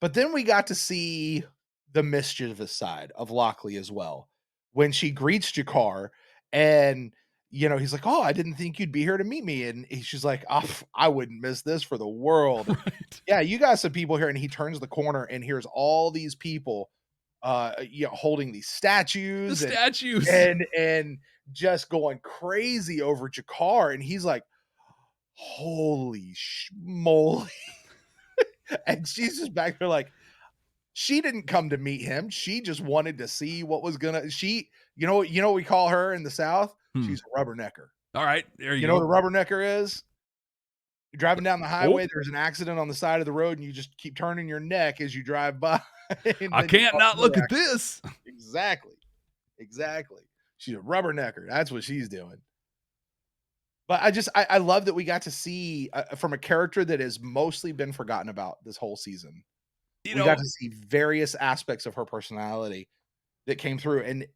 But then we got to see the mischievous side of Lochley as well. When she greets Jakar, and he's like, "Oh, I didn't think you'd be here to meet me." And she's like, "Oh, I wouldn't miss this for the world." Right. Yeah, you got some people here. And he turns the corner and here's all these people holding these The statues statues. and just going crazy over Jakar. And he's like, "Holy moly." And she's just back there like, she didn't come to meet him. She just wanted to see what was gonna. You know what we call her in the South? She's a rubbernecker. All right, there you know go. what a rubbernecker is? You're driving down the highway. Oh. There's an accident on the side of the road, and you just keep turning your neck as you drive by. I can't not look at this. Exactly. She's a rubbernecker. That's what she's doing. But I love that we got to see from a character that has mostly been forgotten about this whole season. We got to see various aspects of her personality that came through, and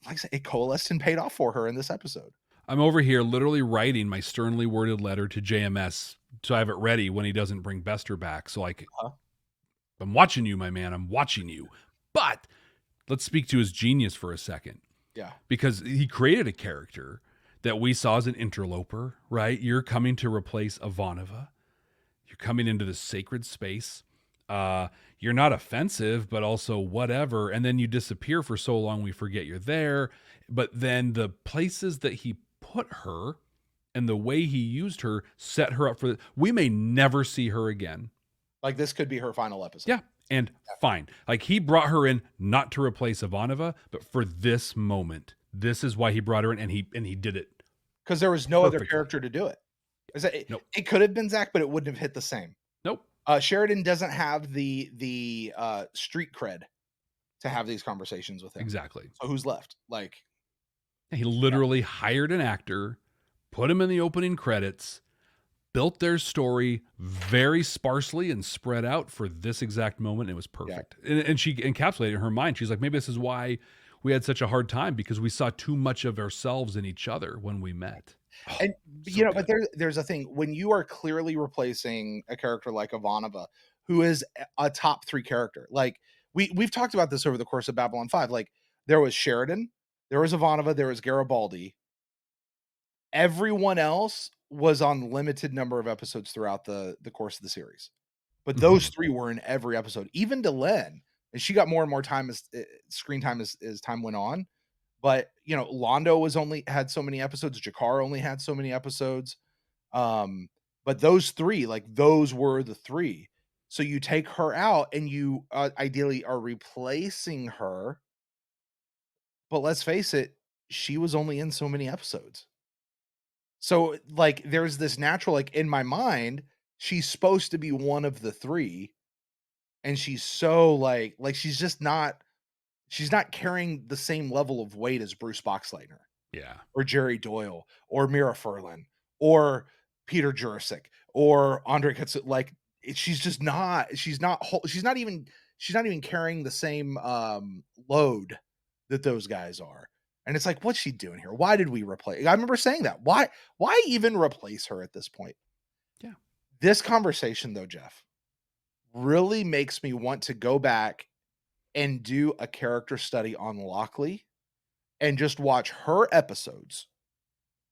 like I said, it coalesced and paid off for her in this episode. I'm over here literally writing my sternly worded letter to JMS so I have it ready when he doesn't bring Bester back. So I'm watching you, my man. I'm watching you. But let's speak to his genius for a second. Yeah. Because he created a character that we saw as an interloper, right? You're coming to replace Ivanova. You're coming into this sacred space. You're not offensive, but also whatever. And then you disappear for so long we forget you're there. But then the places that he put her and the way he used her set her up for we may never see her again. Like this could be her final episode. Yeah. And fine. Like he brought her in not to replace Ivanova, but for this moment. This is why he brought her in, and he did it. Because there was no other Perfectly. character to do it. Nope. It could have been Zach, but it wouldn't have hit the same. Nope. Sheridan doesn't have the street cred to have these conversations with him. Exactly. So who's left? Like he literally hired an actor, put him in the opening credits, built their story very sparsely and spread out for this exact moment. It was perfect. Yeah. And she encapsulated in her mind. She's like, maybe this is why we had such a hard time, because we saw too much of ourselves in each other when we met. And but there's a thing when you are clearly replacing a character like Ivanova, who is a top 3 character. Like we've talked about this over the course of Babylon 5. Like there was Sheridan, there was Ivanova, there was Garibaldi. Everyone else was on limited number of episodes throughout the course of the series. But those 3 were in every episode. Even Delenn, and she got more and more time as screen time as time went on. But Londo had so many episodes. Jakar only had so many episodes. But those 3, like those were the 3. So you take her out, and you ideally are replacing her. But let's face it, she was only in so many episodes. So like, there's this natural, like in my mind, she's supposed to be one of the 3, and she's so like she's just not. She's not carrying the same level of weight as Bruce Boxleitner. Yeah. Or Jerry Doyle, or Mira Furlan, or Peter Jurasik, or Addryc. Like she's not even carrying the same load that those guys are. And it's like, what's she doing here? Why did we replace? I remember saying that. Why even replace her at this point? Yeah. This conversation though, Jeff, really makes me want to go back and do a character study on Lochley and just watch her episodes.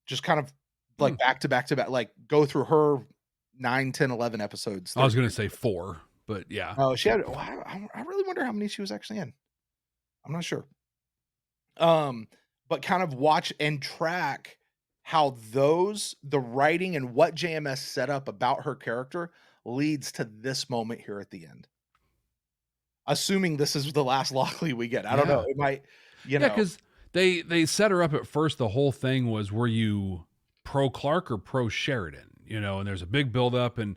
Just kind of like back to back to back, like go through her 9, 10, 11 episodes. I was going to say 4, but yeah. Oh, she had, I really wonder how many she was actually in. I'm not sure. But kind of watch and track how the writing and what JMS set up about her character leads to this moment here at the end. Assuming this is the last Lochley we get. I don't know. It might, because they set her up at first. The whole thing was, were you pro Clark or pro Sheridan? And there's a big buildup, and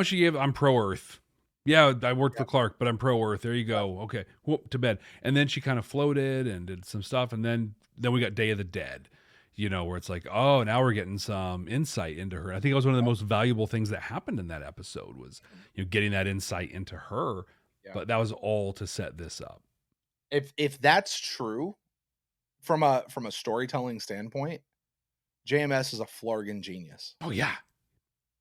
she gave, I'm pro Earth. Yeah, I worked for Clark, but I'm pro Earth. There you go. Okay, whoop, to bed. And then she kind of floated and did some stuff, and then we got Day of the Dead. Where it's like, oh, now we're getting some insight into her. I think it was one of the most valuable things that happened in that episode was getting that insight into her. Yeah. But that was all to set this up. If that's true, from a storytelling standpoint, JMS is a Flargan genius. Oh yeah,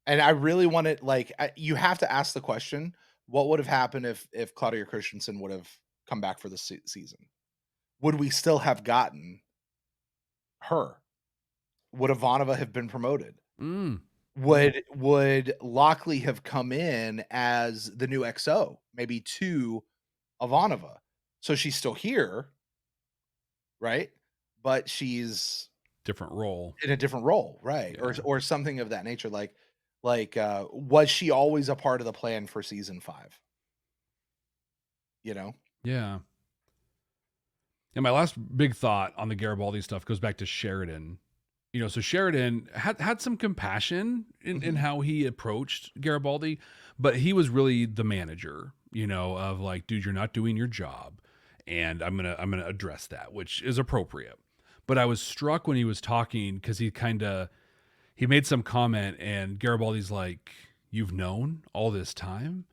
and I really want it. Like, you have to ask the question: what would have happened if Claudia Christensen would have come back for the season? Would we still have gotten her? would Ivanova have been promoted? Mm. Would Lochley have come in as the new XO, maybe to Ivanova? So she's still here, right? But she's Different role. in a different role, right? Yeah. Or something of that nature. Was she always a part of the plan for season 5? You know? Yeah. And my last big thought on the Garibaldi stuff goes back to Sheridan. So Sheridan had some compassion in how he approached Garibaldi, but he was really the manager, of like, dude, you're not doing your job, and I'm gonna address that, which is appropriate. But I was struck when he was talking because he made some comment, and Garibaldi's like, "You've known all this time,"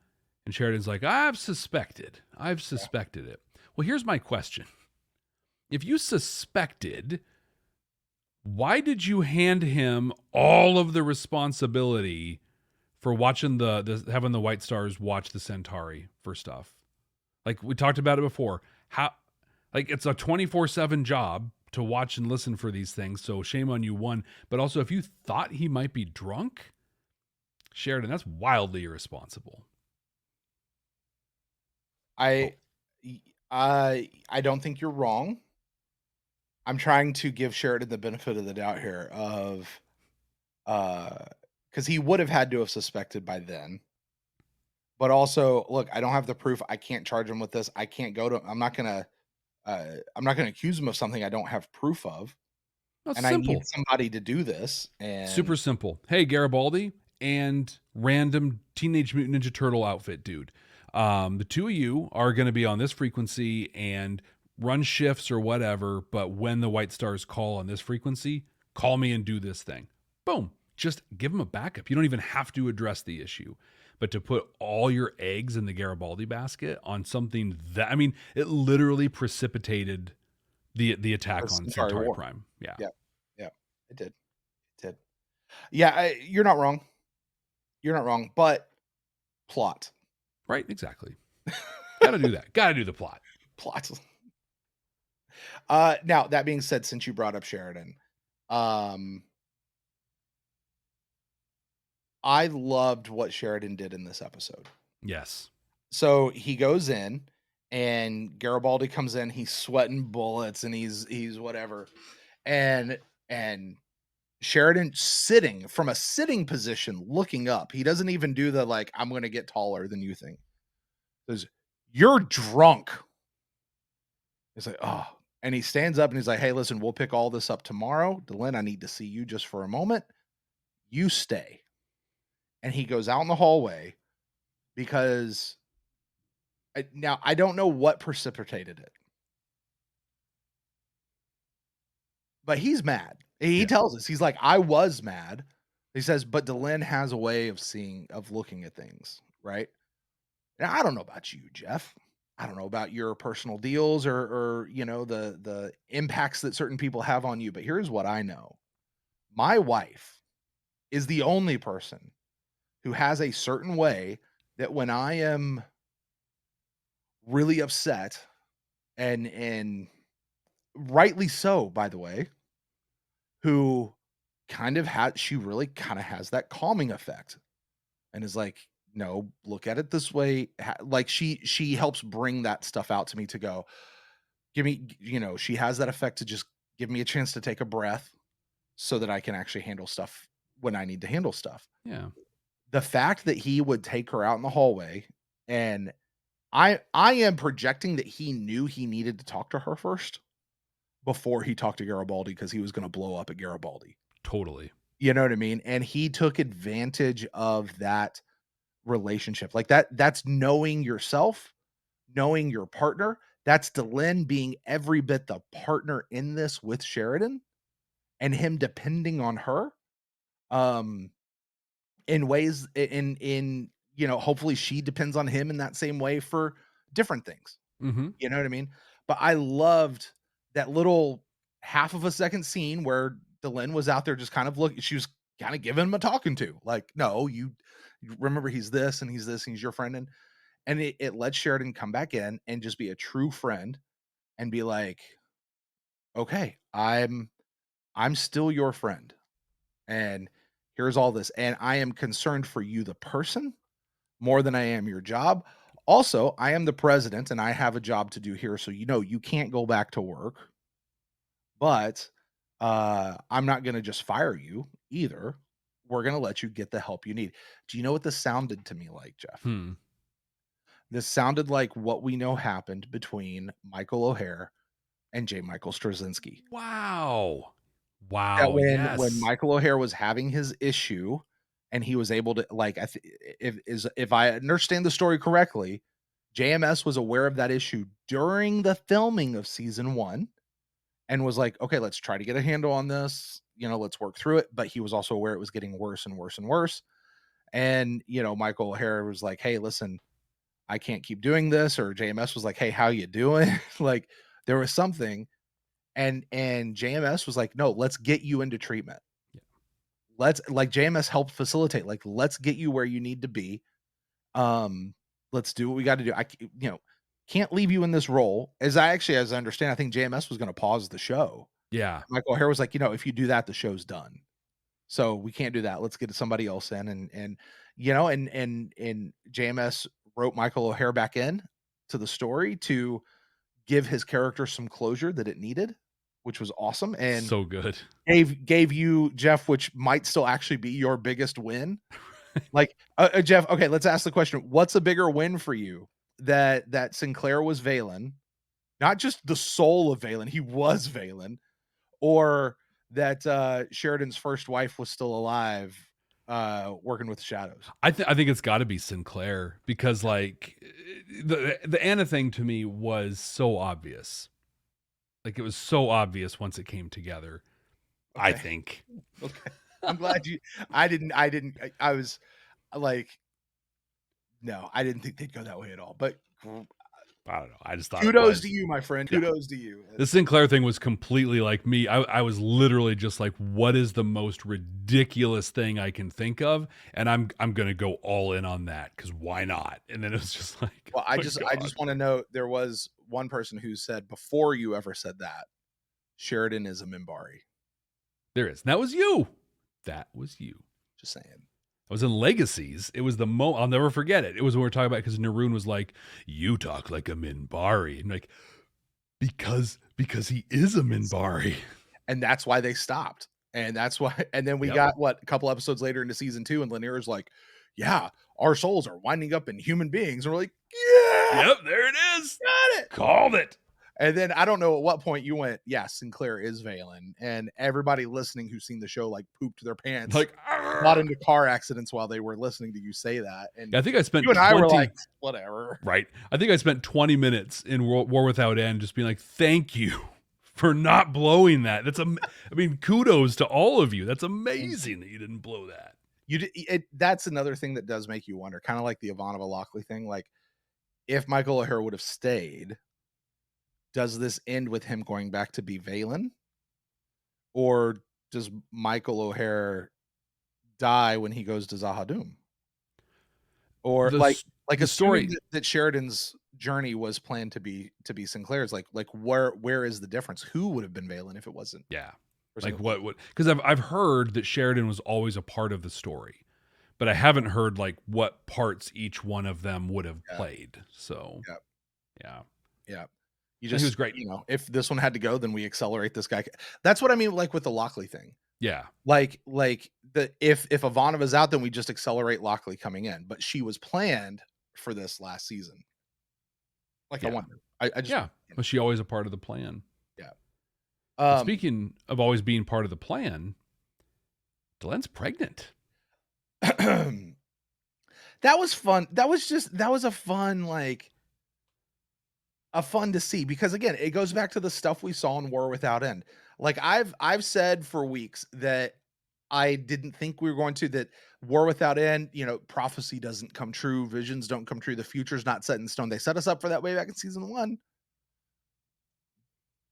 and Sheridan's like, I've suspected it." Well, here's my question. If you suspected, why did you hand him all of the responsibility for watching having the White Stars watch the Centauri for stuff? Like, we talked about it before. It's a 24/7 job to watch and listen for these things. So shame on you, one. But also, if you thought he might be drunk, Sheridan, that's wildly irresponsible. I don't think you're wrong. I'm trying to give Sheridan the benefit of the doubt here of because he would have had to have suspected by then. But also, look, I don't have the proof. I can't charge him with this. I can't go to. I'm not gonna accuse him of something I don't have proof of. That's and simple. I need somebody to do this. And super simple. Hey, Garibaldi and random Teenage Mutant Ninja Turtle outfit dude. The two of you are going to be on this frequency and run shifts or whatever. But when the White Stars call on this frequency, call me and do this thing. Boom. Just give them a backup. You don't even have to address the issue. But to put all your eggs in the Garibaldi basket on something that, it literally precipitated the attack on Centauri Prime. Yeah. It did. Yeah, you're not wrong. But plot. Right, exactly. Gotta do that. Gotta do the plot. Now, that being said, since you brought up Sheridan, I loved what Sheridan did in this episode. Yes. So he goes in and Garibaldi comes in, he's sweating bullets and he's whatever. And Sheridan sitting from a sitting position, looking up. He doesn't even do the like, I'm going to get taller than you think. Says, you're drunk. He's like, oh. And he stands up and he's like, hey, listen, we'll pick all this up tomorrow. Delenn, I need to see you just for a moment. You stay. And he goes out in the hallway because now I don't know what precipitated it. But he's mad. He tells us, he's like, I was mad. He says, but Delenn has a way of looking at things, right? Now, I don't know about you, Jeff. I don't know about your personal deals or the impacts that certain people have on you. But here's what I know. My wife is the only person who has a certain way that when I am really upset and rightly so, by the way, who she really kind of has that calming effect and is like, no, look at it this way. Like she helps bring that stuff out to me to go, give me, she has that effect to just give me a chance to take a breath so that I can actually handle stuff when I need to handle stuff. Yeah. The fact that he would take her out in the hallway, and I am projecting that he knew he needed to talk to her first before he talked to Garibaldi because he was going to blow up at Garibaldi. Totally. You know what I mean? And he took advantage of that relationship. Like that's knowing yourself, knowing your partner. That's Delenn being every bit the partner in this with Sheridan and him depending on her. In ways hopefully she depends on him in that same way for different things. Mm-hmm. You know what I mean? But I loved that little half of a second scene where Delenn was out there just kind of looking. She was kind of giving him a talking to, like, no, you remember he's this and he's this and he's your friend. And it let Sheridan come back in and just be a true friend and be like, okay, I'm I'm still your friend. And here's all this. And I am concerned for you, the person, more than I am your job. Also, I am the president and I have a job to do here. So, you can't go back to work, but I'm not going to just fire you either. We're going to let you get the help you need. Do you know what this sounded to me like, Jeff? This sounded like what we know happened between Michael O'Hare and J. Michael Straczynski. Wow. That Wow. when Michael O'Hare was having his issue and he was able to, like, if I understand the story correctly, JMS was aware of that issue during the filming of season 1 and was like, okay, let's try to get a handle on this. Let's work through it. But he was also aware it was getting worse and worse and worse. And, Michael O'Hare was like, hey, listen, I can't keep doing this. Or JMS was like, hey, how you doing? Like, there was something. And JMS was like, no, let's get you into treatment. JMS helped facilitate, like, let's get you where you need to be. Let's do what we got to do. I can't leave you in this role. As I understand, I think JMS was going to pause the show. Yeah. Michael O'Hare was like, if you do that, the show's done. So we can't do that. Let's get somebody else in. And JMS wrote Michael O'Hare back in to the story to give his character some closure that it needed, which was awesome. And so good. Gave you, Jeff, which might still actually be your biggest win. Like, Jeff, okay, let's ask the question. What's a bigger win for you? That Sinclair was Valen, not just the soul of Valen, he was Valen, or that Sheridan's first wife was still alive, working with the shadows? I think it's got to be Sinclair, because like the Anna thing to me was so obvious. Like, it was so obvious once it came together. Okay. I think. Okay. I'm glad I was like, no, I didn't think they'd go that way at all. But I don't know. I just thought kudos to you, my friend. Kudos to you. The Sinclair thing was completely like me. I was literally just like, what is the most ridiculous thing I can think of? And I'm gonna go all in on that, because why not? And then it was just like, well, I just want to know, there was one person who said before you ever said that, Sheridan is a Minbari. There is. And that was you. That was you. Just saying. I was in Legacies. It was the I'll never forget it. It was when we were talking about, because Naroon was like, you talk like a Minbari. And like, because he is a Minbari. And that's why they stopped. And that's why, and then we got a couple episodes later into season 2, and Lanier's like, yeah, our souls are winding up in human beings. And we're like, yeah. Yep, there it is. Got it. Called it. And then I don't know at what point you went, yeah, Sinclair is Valen. And everybody listening who's seen the show like pooped their pants, like got into car accidents while they were listening to you say that. And I think I spent you and I were like, whatever. Right. I think I spent 20 minutes in War Without End just being like, thank you for not blowing that. I mean, kudos to all of you. That's amazing that you didn't blow that. That's another thing that does make you wonder, kind of like the Ivanova Lochley thing. Like, if Michael O'Hare would have stayed, does this end with him going back to be Valen? Or does Michael O'Hare die when he goes to Zahadum? Or like a story that Sheridan's journey was planned to be Sinclair's, like where is the difference? Who would have been Valen if it wasn't? Yeah. Like what because I've heard that Sheridan was always a part of the story, but I haven't heard like what parts each one of them would have played. So yeah. He was great. If this one had to go, then we accelerate this guy. That's what I mean, like with the Lochley thing. Yeah. Like if Ivanova's out, then we just accelerate Lochley coming in. But she was planned for this last season. Like, I wonder. I just Was she always a part of the plan? Yeah. Speaking of always being part of the plan, Delenn's pregnant. That was fun. That was a fun, like, a fun to see, because again, it goes back to the stuff we saw in War Without End. Like, I've said for weeks that I didn't think we were going to, that War Without End, prophecy doesn't come true, visions don't come true, the future's not set in stone. They set us up for that way back in season 1.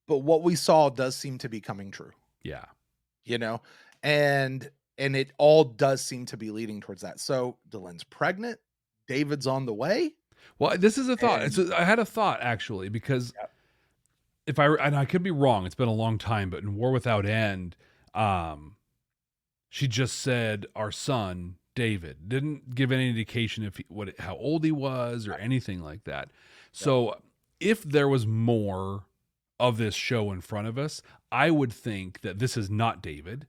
But what we saw does seem to be coming true. Yeah. And it all does seem to be leading towards that. So Delenn's pregnant, David's on the way. Well, this is a thought. I had a thought, actually, because and I could be wrong, it's been a long time, but in War Without End, she just said our son David, didn't give any indication how old he was or anything like that. So if there was more of this show in front of us, I would think that this is not David.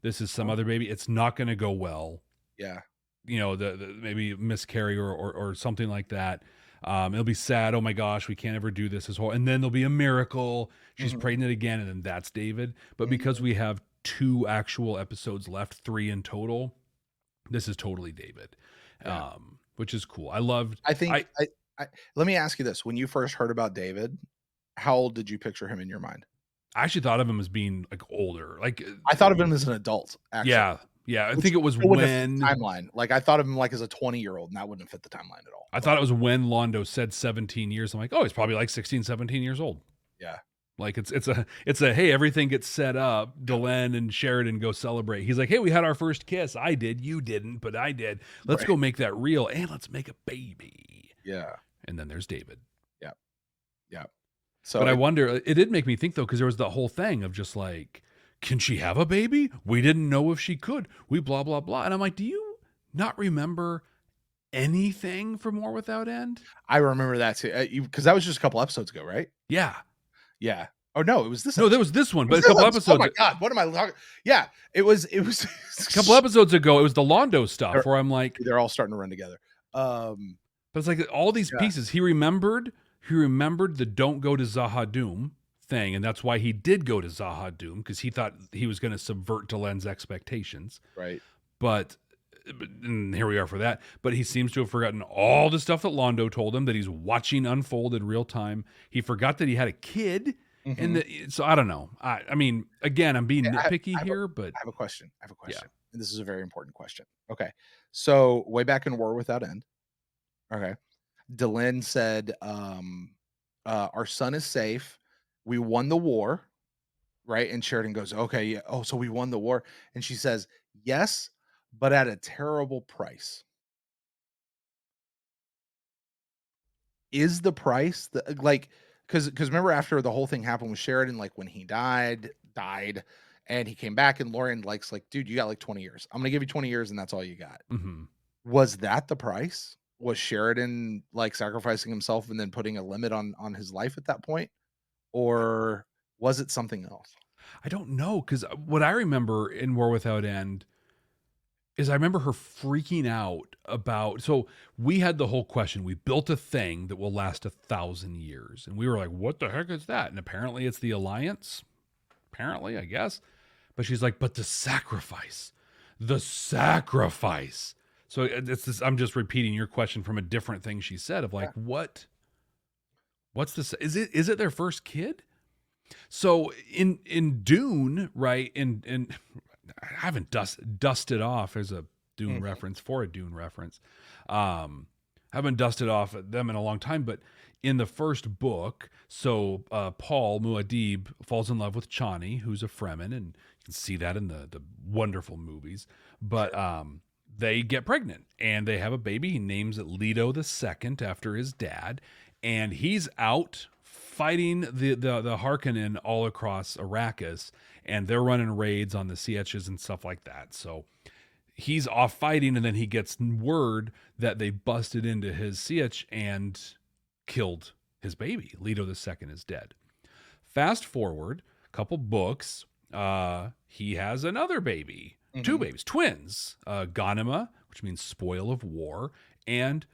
This is some other baby. It's not going to go well. Yeah. You know, the maybe miscarry or something like that. It'll be sad. Oh my gosh, we can't ever do this. And then there'll be a miracle. She's pregnant again, and then that's David. But because we have 2 actual episodes left, 3 in total, this is totally David, which is cool. Let me ask you this: when you first heard about David, how old did you picture him in your mind? I actually thought of him as being like older. Like I thought of him as an adult. Actually. Yeah. I think it was when timeline. Like I thought of him like as a 20-year-old, and that wouldn't fit the timeline at all. I thought it was when Londo said 17 years. I'm like, oh, he's probably like 16, 17 years old. Yeah. Like it's a hey, everything gets set up. Delenn and Sheridan go celebrate. He's like, hey, we had our first kiss. I did, you didn't, but I did. Let's go make that real, and let's make a baby. Yeah. And then there's David. Yeah. So, but I wonder. It did make me think though, because there was the whole thing of just like, can she have a baby? We didn't know if she could. We blah blah blah. And I'm like, do you not remember anything from War Without End? I remember that too, because that was just a couple episodes ago, right? Yeah. Oh no, it was this. No, there was this one, but a couple episodes. Oh my god, what am I talking? Yeah, it was a couple episodes ago. It was the Londo stuff where I'm like, they're all starting to run together. But it's like all these pieces. He remembered the don't go to Zahadum thing, and that's why he did go to Zahadum, because he thought he was going to subvert Delenn's expectations. Right. But and here we are for that. But he seems to have forgotten all the stuff that Londo told him that he's watching unfold in real time. He forgot that he had a kid. And so I don't know. I mean, again, I'm being nitpicky here, but I have a question. And this is a very important question. Okay. So way back in War Without End, okay, Delenn said, our son is safe. We won the war, right? And Sheridan goes, okay, yeah. Oh, so we won the war. And she says, yes, but at a terrible price. Is the price because remember after the whole thing happened with Sheridan, like when he died, and he came back, and Lauren like, dude, you got like 20 years. I'm gonna give you 20 years, and that's all you got. Was that the price? Was Sheridan like sacrificing himself and then putting a limit on his life at that point, or was it something else? I don't know, because what I remember in War Without End is I remember her freaking out about, so we had the whole question, we built a thing that will last 1,000 years. And we were like, what the heck is that? And apparently it's the Alliance. Apparently, I guess. But she's like, but the sacrifice. So it's this, I'm just repeating your question from a different thing she said of like, what's this? Is it their first kid? So in Dune, right? In I haven't dusted off. There's a Dune reference for a Dune reference. I haven't dusted off them in a long time, but in the first book, so Paul Muad'Dib falls in love with Chani, who's a Fremen, and you can see that in the wonderful movies. But they get pregnant, and they have a baby. He names it Leto II after his dad, and he's out fighting the Harkonnen all across Arrakis, and they're running raids on the Sietches and stuff like that. So he's off fighting, and then he gets word that they busted into his Sietch and killed his baby. Leto II is dead. Fast forward a couple books, he has another baby, 2 babies, twins, Ghanima, which means spoil of war, and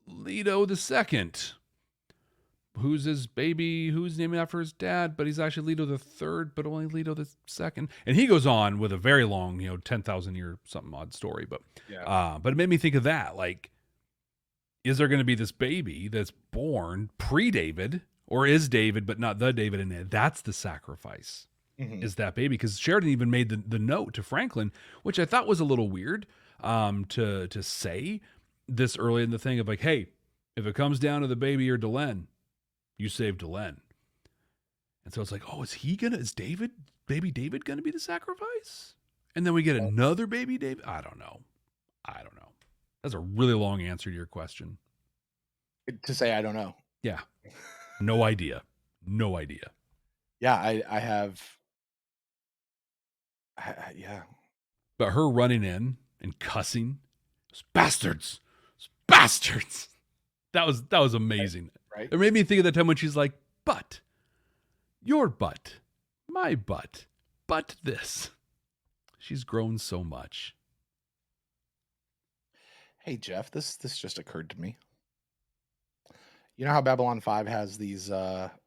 Leto II, who's his baby, who's named after his dad, but he's actually Leto III, but only Leto II. And he goes on with a very long, 10,000 year something odd story. But but it made me think of that. Like, is there going to be this baby that's born pre-David, or is David, but not the David, and that's the sacrifice? Is that baby? Because Sheridan even made the note to Franklin, which I thought was a little weird to say this early in the thing of like, hey, if it comes down to the baby or Delenn, you save Delenn. And so it's like, oh, is baby David gonna be the sacrifice? And then we get another baby David? I don't know. That's a really long answer to your question. To say I don't know. Yeah. No idea. No idea. Yeah, I have. Yeah. But her running in and cussing, those bastards, those bastards. That was amazing. Right. It made me think of the time when she's like, but your butt, my butt, but this. She's grown so much. Hey Jeff, this just occurred to me. You know how Babylon 5 has these freaking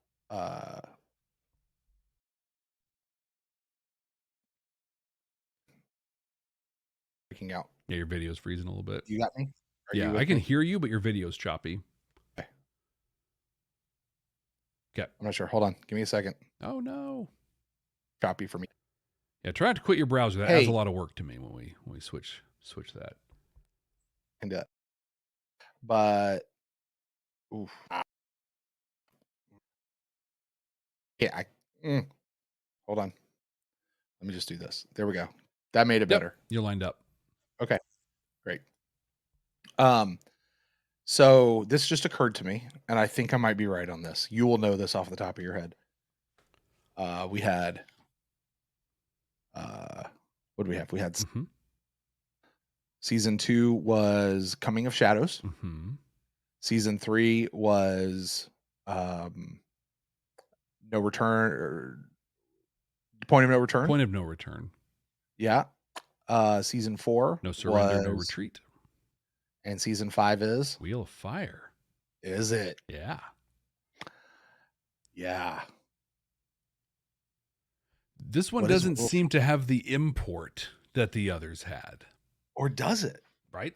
out. Yeah, your video's freezing a little bit. You got me? Yeah, I can hear you, but your video's choppy. Okay. I'm not sure. Hold on. Give me a second. Oh no. Choppy for me. Yeah, try not to quit your browser. That adds a lot of work to me when we switch that. Can do that. But oof. Yeah, hold on. Let me just do this. There we go. That made it better. You're lined up. Okay. Great. So this just occurred to me, and I think I might be right on this. You will know this off the top of your head. We had what do we have? We had season 2 was Coming of Shadows. Season 3 was No Return or Point of No Return. Point of No Return. Yeah. Season 4 No Surrender, No Retreat. And season 5 is Wheel of Fire. Is it? Yeah. Yeah. This one doesn't seem to have the import that the others had. Or does it? Right?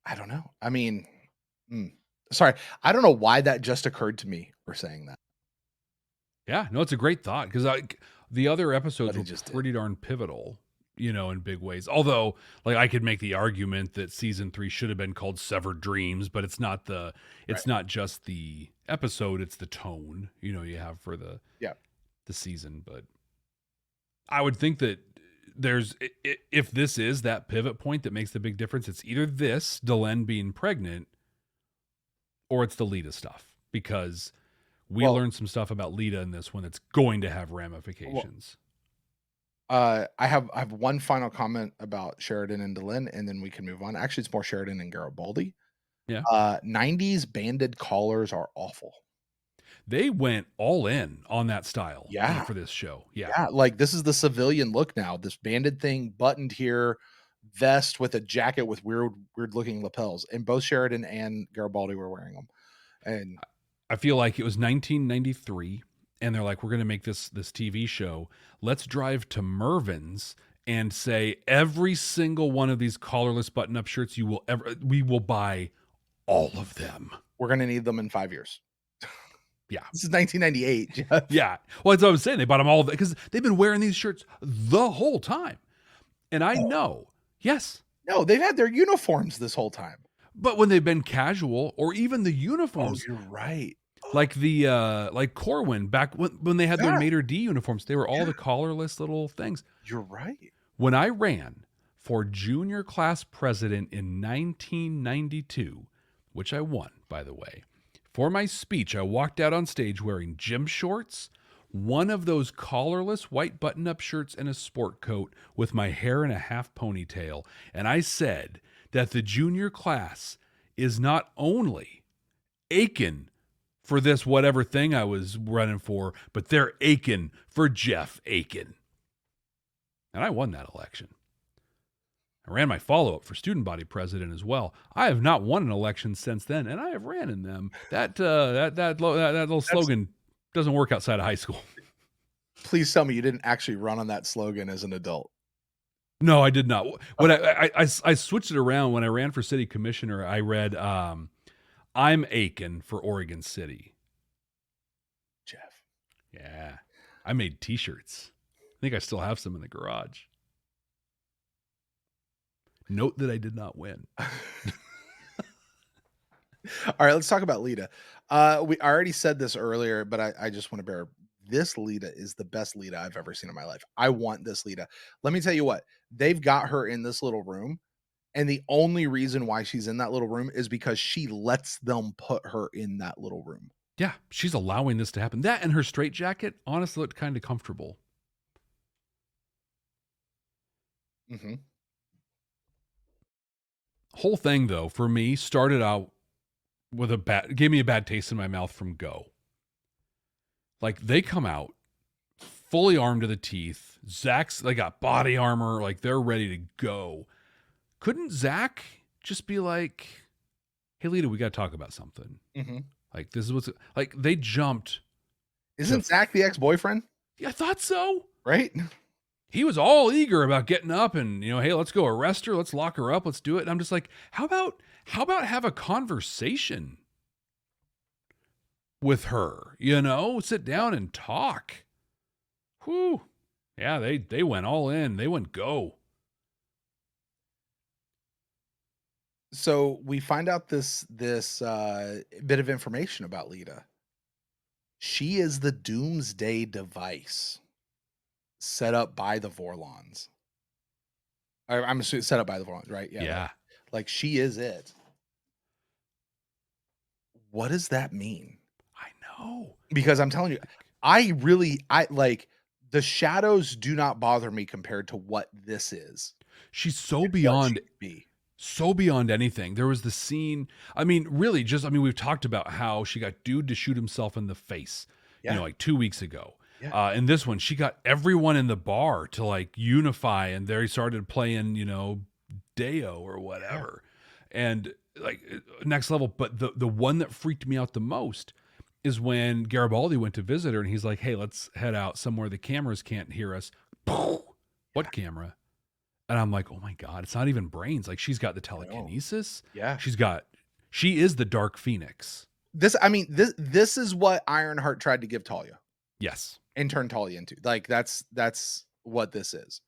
I don't know. I mean, sorry. I don't know why that just occurred to me for saying that. Yeah. No, it's a great thought because the other episodes were pretty darn pivotal, in big ways. Although, like, I could make the argument that season 3 should have been called Severed Dreams, but it's not not just the episode, it's the tone, you have for the season. But I would think that if this is that pivot point that makes the big difference, it's either this, Delenn being pregnant, or it's the Lita stuff, because we learned some stuff about Lita in this one that's going to have ramifications. I have one final comment about Sheridan and Delenn, and then we can move on. Actually, it's more Sheridan and Garibaldi. Yeah. 90s banded collars are awful. They went all in on that style for this show. Yeah, like this is the civilian look now. This banded thing, buttoned here, vest with a jacket with weird looking lapels. And both Sheridan and Garibaldi were wearing them. And I feel like it was 1993, and they're like, we're going to make this TV show. Let's drive to Mervyn's and say every single one of these collarless button-up shirts we will buy all of them. We're going to need them in 5 years. Yeah. This is 1998. Yeah. Well, that's what I was saying. They bought them all because they've been wearing these shirts the whole time. And I know, yes. No, they've had their uniforms this whole time. But when they've been casual or even the uniforms. Oh, you're right. Like like Corwin back when they had their Mater D uniforms, they were all the collarless little things. You're right. When I ran for junior class president in 1992, which I won, by the way, for my speech, I walked out on stage wearing gym shorts, one of those collarless white button-up shirts, and a sport coat with my hair in a half ponytail. And I said that the junior class is not only Akin for this whatever thing I was running for, but they're Akin for Jeff Akin. And I won that election. I ran my follow-up for student body president as well. I have not won an election since then, and I have ran in them. That little slogan doesn't work outside of high school. Please tell me you didn't actually run on that slogan as an adult. No, I did not. When I switched it around when I ran for city commissioner, I read, I'm Akin for Oregon City. Jeff. Yeah. I made t-shirts. I think I still have some in the garage. Note that I did not win. All right, let's talk about Lita. I already said this earlier, but I just want to bear this Lita is the best Lita I've ever seen in my life. I want this Lita. Let me tell you what, they've got her in this little room, and the only reason why she's in that little room is because she lets them put her in that little room. Yeah, she's allowing this to happen. That and her straitjacket honestly looked kind of comfortable. Mm-hmm. Whole thing, though, for me, started out with gave me a bad taste in my mouth from go. Like, they come out fully armed to the teeth. They got body armor. Like, they're ready to go. Couldn't Zach just be like, hey, Lita, we got to talk about something? Mm-hmm. Like, this is what's, like, they jumped. Isn't Zach the ex-boyfriend? Yeah, I thought so. Right? He was all eager about getting up and, hey, let's go arrest her. Let's lock her up. Let's do it. And I'm just like, how about have a conversation with her, sit down and talk. Whew. Yeah, they went all in. They went go. So we find out this bit of information about Lita. She is the doomsday device set up by the Vorlons. I'm assuming set up by the Vorlons, right? Yeah. Like she is it. What does that mean? I know. Because I'm telling you, I like the shadows do not bother me compared to what this is. She's so beyond anything. There was the scene. I mean, really, we've talked about how she got dude to shoot himself in the face, like 2 weeks ago. Yeah. And this one, she got everyone in the bar to like unify, and they started playing, Deo or whatever. Yeah. And like next level. But the one that freaked me out the most is when Garibaldi went to visit her and he's like, hey, let's head out somewhere the cameras can't hear us. What camera? And I'm like, oh my God, it's not even brains. Like she's got the telekinesis. Yeah. She is the Dark Phoenix. This is what Ironheart tried to give Talia. Yes. And turn Talia into. Like that's what this is.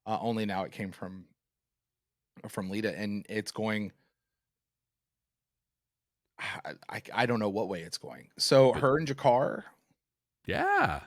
Only now it came from Lita, and it's going. I don't know what way it's going. So her and G'Kar. Yeah.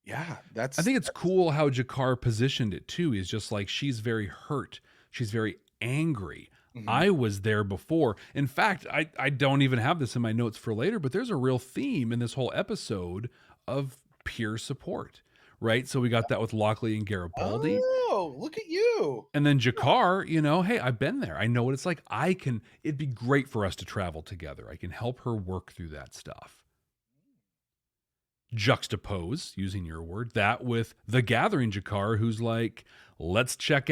Yeah, I think it's cool how G'Kar positioned it too. Is just like she's very hurt. She's very angry. Mm-hmm. I was there before. In fact, I don't even have this in my notes for later, but there's a real theme in this whole episode of peer support, right? So we got that with Lochley and Garibaldi. Oh, look at you. And then G'Kar, hey, I've been there. I know what it's like. It'd be great for us to travel together. I can help her work through that stuff. Juxtapose, using your word, that with the Gathering G'Kar, who's like, let's test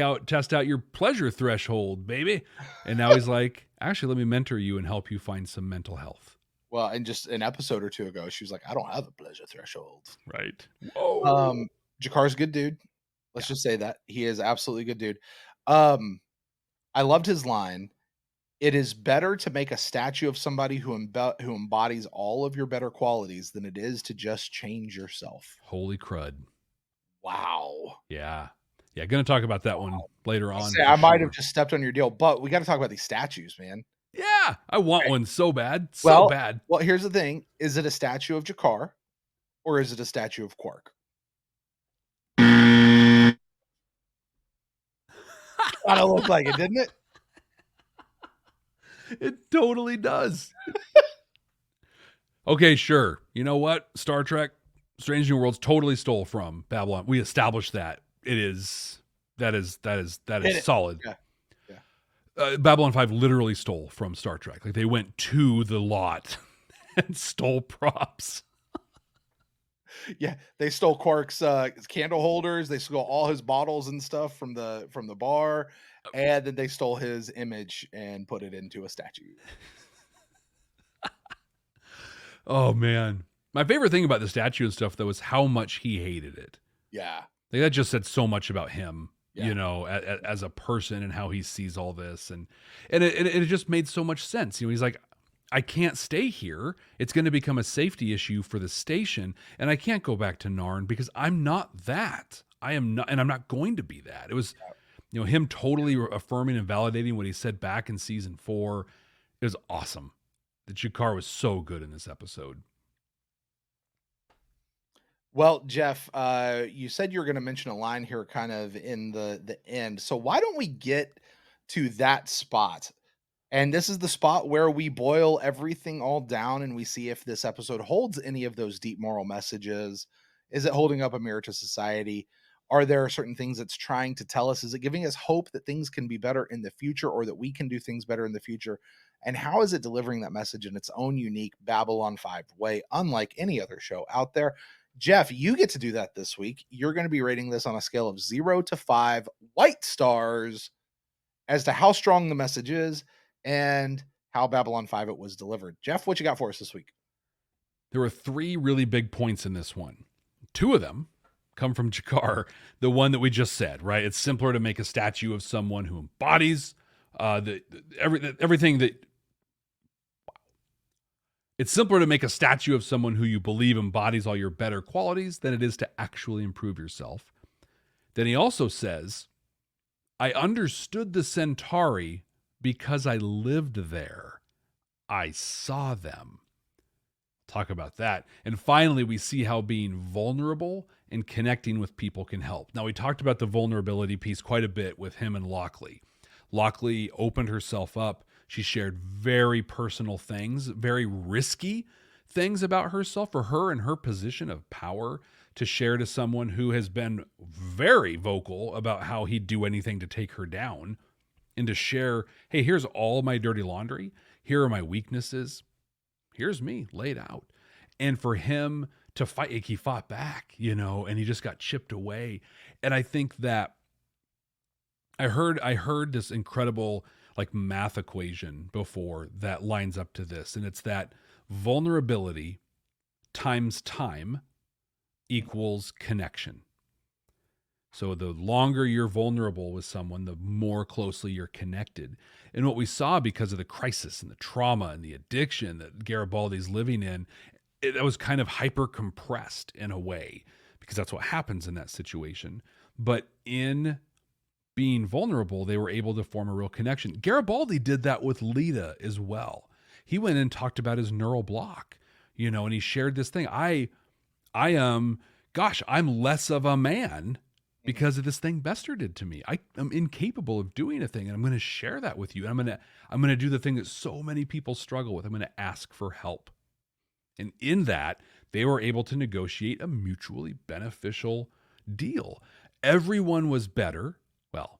out your pleasure threshold, baby. And now he's like, actually, let me mentor you and help you find some mental health. Well, and just an episode or two ago, she was like, I don't have a pleasure threshold. Right. Whoa. Jakar's a good dude. Let's just say that. He is absolutely a good dude. I loved his line. It is better to make a statue of somebody who embodies all of your better qualities than it is to just change yourself. Holy crud. Wow. Yeah. Yeah, going to talk about that one later on. I might have just stepped on your deal, but we got to talk about these statues, man. Yeah, I want one so bad. Well, here's the thing. Is it a statue of G'Kar or is it a statue of Quark? Kind of looked like it, didn't it? It totally does. Okay, sure. You know what? Star Trek, Strange New Worlds totally stole from Babylon. We established that. That is solid. Yeah. Babylon 5 literally stole from Star Trek. Like they went to the lot and stole props. Yeah, they stole Quark's candle holders. They stole all his bottles and stuff from the bar, and then they stole his image and put it into a statue. Oh man, my favorite thing about the statue and stuff though is how much he hated it. Yeah, like, that just said so much about him. Yeah. As a person and how he sees all this, and it just made so much sense. He's like, I can't stay here. It's going to become a safety issue for the station, and I can't go back to Narn because I'm not that. I am not, and I'm not going to be that. It was, him totally affirming and validating what he said back in season 4. It was awesome. The G'Kar was so good in this episode. Well, Jeff, you said you were going to mention a line here kind of in the end. So why don't we get to that spot And this is the spot where we boil everything all down and we see if this episode holds any of those deep moral messages. Is it holding up a mirror to society? Are there certain things it's trying to tell us? Is it giving us hope that things can be better in the future or that we can do things better in the future? And how is it delivering that message in its own unique Babylon 5 way, unlike any other show out there? Jeff, you get to do that this week. You're going to be rating this on a scale of 0 to 5 white stars as to how strong the message is and how Babylon 5 it was delivered. Jeff, what you got for us this week? There were 3 really big points in this one. 2 of them come from Jakar, the one that we just said, right? It's simpler to make a statue of someone who embodies everything that... It's simpler to make a statue of someone who you believe embodies all your better qualities than it is to actually improve yourself. Then he also says, I understood the Centauri because I lived there. I saw them. Talk about that. And finally, we see how being vulnerable and connecting with people can help. Now, we talked about the vulnerability piece quite a bit with him and Lochley. Lochley opened herself up. She shared very personal things, very risky things about herself for her and her position of power to share to someone who has been very vocal about how he'd do anything to take her down, and to share, hey, here's all my dirty laundry. Here are my weaknesses. Here's me laid out. And for him to fight, he fought back, and he just got chipped away. And I think that I heard this incredible math equation before that lines up to this. And it's that vulnerability times time equals connection. So the longer you're vulnerable with someone, the more closely you're connected. And what we saw because of the crisis and the trauma and the addiction that Garibaldi's living in, it was kind of hyper compressed in a way, because that's what happens in that situation. But in being vulnerable, they were able to form a real connection. Garibaldi did that with Lita as well. He went and talked about his neural block, and he shared this thing. I'm less of a man because of this thing Bester did to me. I am incapable of doing a thing, and I'm going to share that with you. And I'm going to do the thing that so many people struggle with. I'm going to ask for help. And in that, they were able to negotiate a mutually beneficial deal. Everyone was better. Well,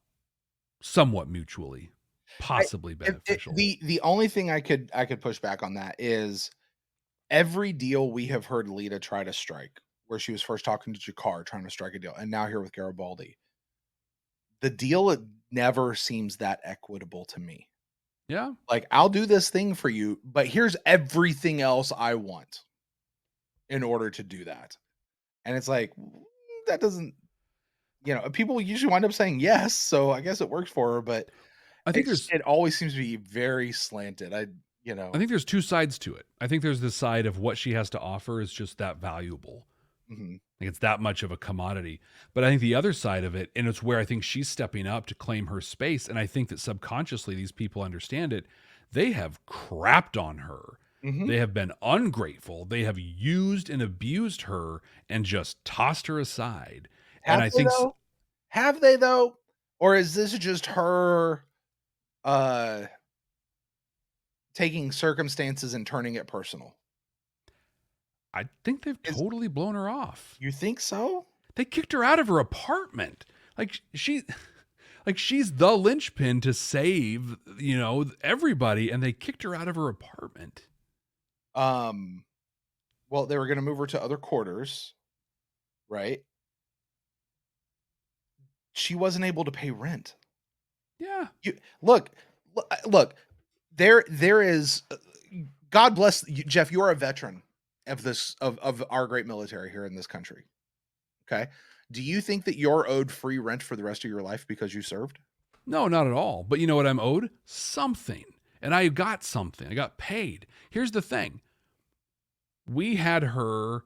somewhat mutually, possibly beneficial. The only thing I could push back on that is every deal we have heard Lita try to strike, where she was first talking to Jakar, trying to strike a deal, and now here with Garibaldi, the deal, it never seems that equitable to me. Yeah. I'll do this thing for you, but here's everything else I want in order to do that. And it's that doesn't, people usually wind up saying yes, so I guess it works for her, but I think it always seems to be very slanted. I think there's 2 sides to it. I think there's the side of what she has to offer is just that valuable. Mm-hmm. It's that much of a commodity. But I think the other side of it, and it's where I think she's stepping up to claim her space, and I think that subconsciously these people understand it, they have crapped on her. Mm-hmm. They have been ungrateful. They have used and abused her and just tossed her aside. Have they though? Or is this just her taking circumstances and turning it personal? I think they've totally blown her off. You think so? They kicked her out of her apartment. She's the linchpin to save, everybody, and they kicked her out of her apartment. Well, they were going to move her to other quarters, right? She wasn't able to pay rent. Yeah. Look, there is, God bless you, Jeff, you're a veteran of this, of our great military here in this country. Okay. Do you think that you're owed free rent for the rest of your life because you served? No, not at all. But you know what I'm owed? Something. And I got something. I got paid. Here's the thing. We had her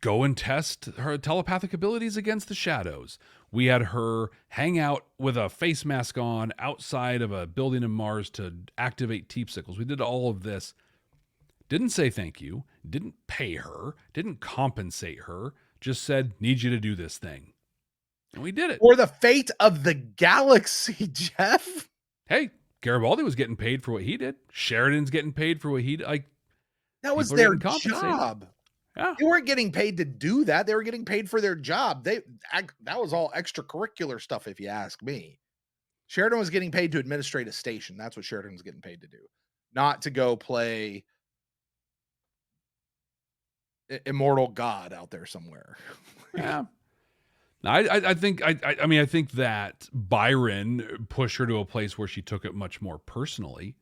go and test her telepathic abilities against the shadows. We had her hang out with a face mask on outside of a building in Mars to activate teepsicles. We did all of this. Didn't say thank you. Didn't pay her. Didn't compensate her. Just said, need you to do this thing. And we did it. For the fate of the galaxy, Jeff. Hey, Garibaldi was getting paid for what he did. Sheridan's getting paid for what he did. Like, that was people are their getting compensated. job. Yeah. They weren't getting paid to do that. They were getting paid for their job. That was all extracurricular stuff, if you ask me. Sheridan was getting paid to administrate a station. That's what Sheridan was getting paid to do, not to go play immortal God out there somewhere. Yeah. I think I think that Byron pushed her to a place where she took it much more personally.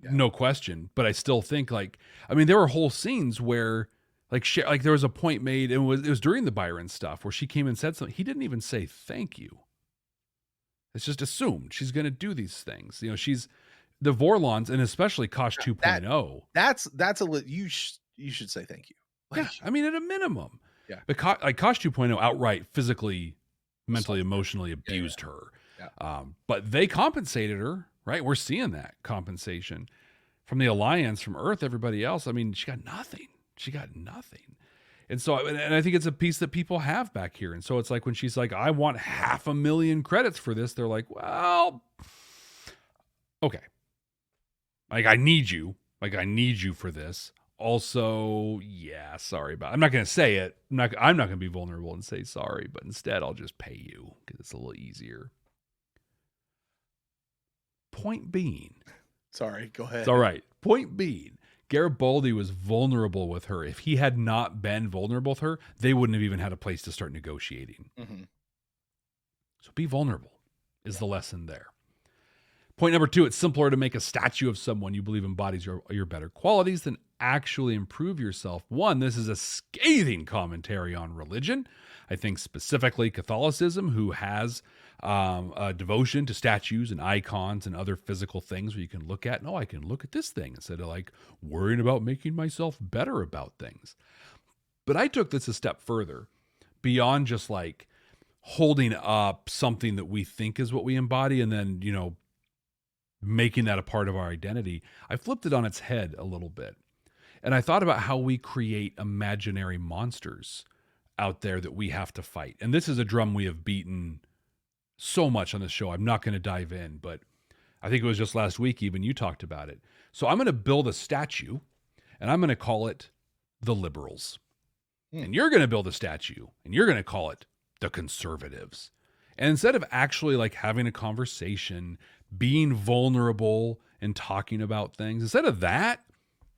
Yeah. No question. But I still think, like, I mean, there were whole scenes where like there was a point made, and it was during the Byron stuff where she came and said something. He didn't even say thank you. It's just assumed she's going to do these things. You know, she's the Vorlons, and especially Kosh 2.0. That's you should say thank you. Yeah, I mean, at a minimum. Yeah. But like Kosh 2.0 outright physically, mentally, emotionally abused her. Yeah. But they compensated her, right? We're seeing that compensation from the Alliance, from Earth, everybody else. I mean, she got nothing. And so, and I think it's a piece that people have back here. And so it's like when she's like, I want 500,000 credits for this. They're like, well, okay. Like, I need you for this. Also, yeah, sorry about it. I'm not going to say it. I'm not going to be vulnerable and say sorry, but instead I'll just pay you because it's a little easier. Point being. Sorry, go ahead. It's all right. Point being, Garibaldi was vulnerable with her. If he had not been vulnerable with her, they wouldn't have even had a place to start negotiating. Mm-hmm. So be vulnerable is the lesson there. Point number 2, it's simpler to make a statue of someone you believe embodies your better qualities than actually improve yourself. 1, this is a scathing commentary on religion. I think specifically Catholicism, who has a devotion to statues and icons and other physical things where you can look at, I can look at this thing instead of like worrying about making myself better about things. But I took this a step further beyond just like holding up something that we think is what we embody and then, making that a part of our identity. I flipped it on its head a little bit. And I thought about how we create imaginary monsters out there that we have to fight. And this is a drum we have beaten so much on this show. I'm not going to dive in, but I think it was just last week even you talked about it. So I'm going to build a statue and I'm going to call it the liberals. And you're going to build a statue and you're going to call it the conservatives. And instead of actually like having a conversation, being vulnerable and talking about things, instead of that,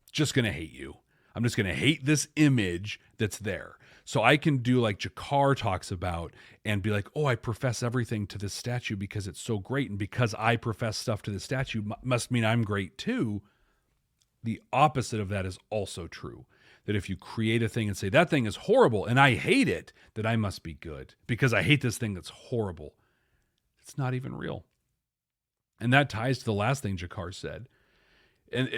just going to hate you. I'm just going to hate this image that's there. So I can do like Jakar talks about and be like, I profess everything to this statue because it's so great. And because I profess stuff to the statue must mean I'm great too. The opposite of that is also true. That if you create a thing and say that thing is horrible and I hate it, that I must be good because I hate this thing that's horrible. It's not even real. And that ties to the last thing Jakar said. And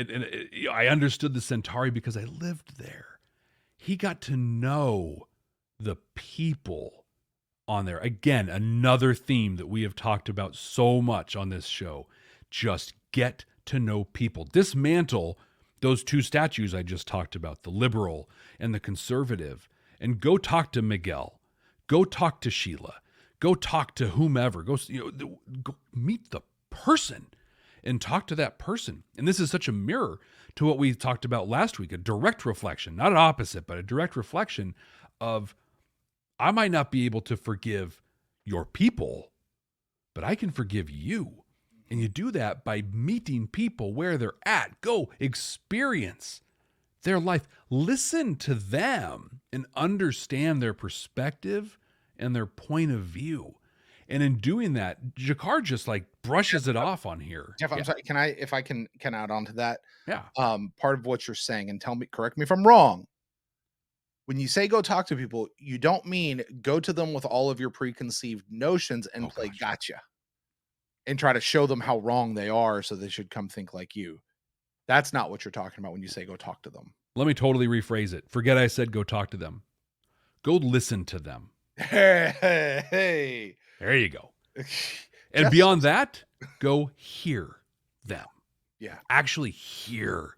I understood the Centauri because I lived there. He got to know the people on there. Again, another theme that we have talked about so much on this show. Just get to know people. Dismantle those 2 statues I just talked about, the liberal and the conservative, and go talk to Miguel. Go talk to Sheila. Go talk to whomever. Go meet the person and talk to that person. And this is such a mirror to what we talked about last week, a direct reflection, not an opposite, but a direct reflection of, I might not be able to forgive your people, but I can forgive you. And you do that by meeting people where they're at. Go experience their life. Listen to them and understand their perspective and their point of view. And in doing that, Jakar just like brushes it off on here. Jeff, I'm sorry. If I can add on to that? Yeah. Part of what you're saying, and correct me if I'm wrong. When you say go talk to people, you don't mean go to them with all of your preconceived notions and play gotcha and try to show them how wrong they are so they should come think like you. That's not what you're talking about when you say go talk to them. Let me totally rephrase it. Forget I said go talk to them. Go listen to them. Hey. There you go. And beyond that, go hear them. Yeah. Actually hear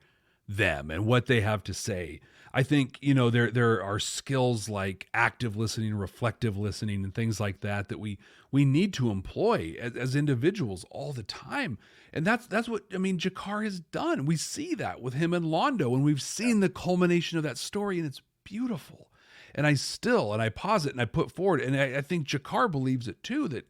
them and what they have to say. I think, you know, there are skills like active listening, reflective listening, and things like that we need to employ as individuals all the time. And that's what, I mean, Jakar has done. We see that with him and Londo, and we've seen the culmination of that story, and it's beautiful. And I pause it and I put forward, and I think Jakar believes it too, that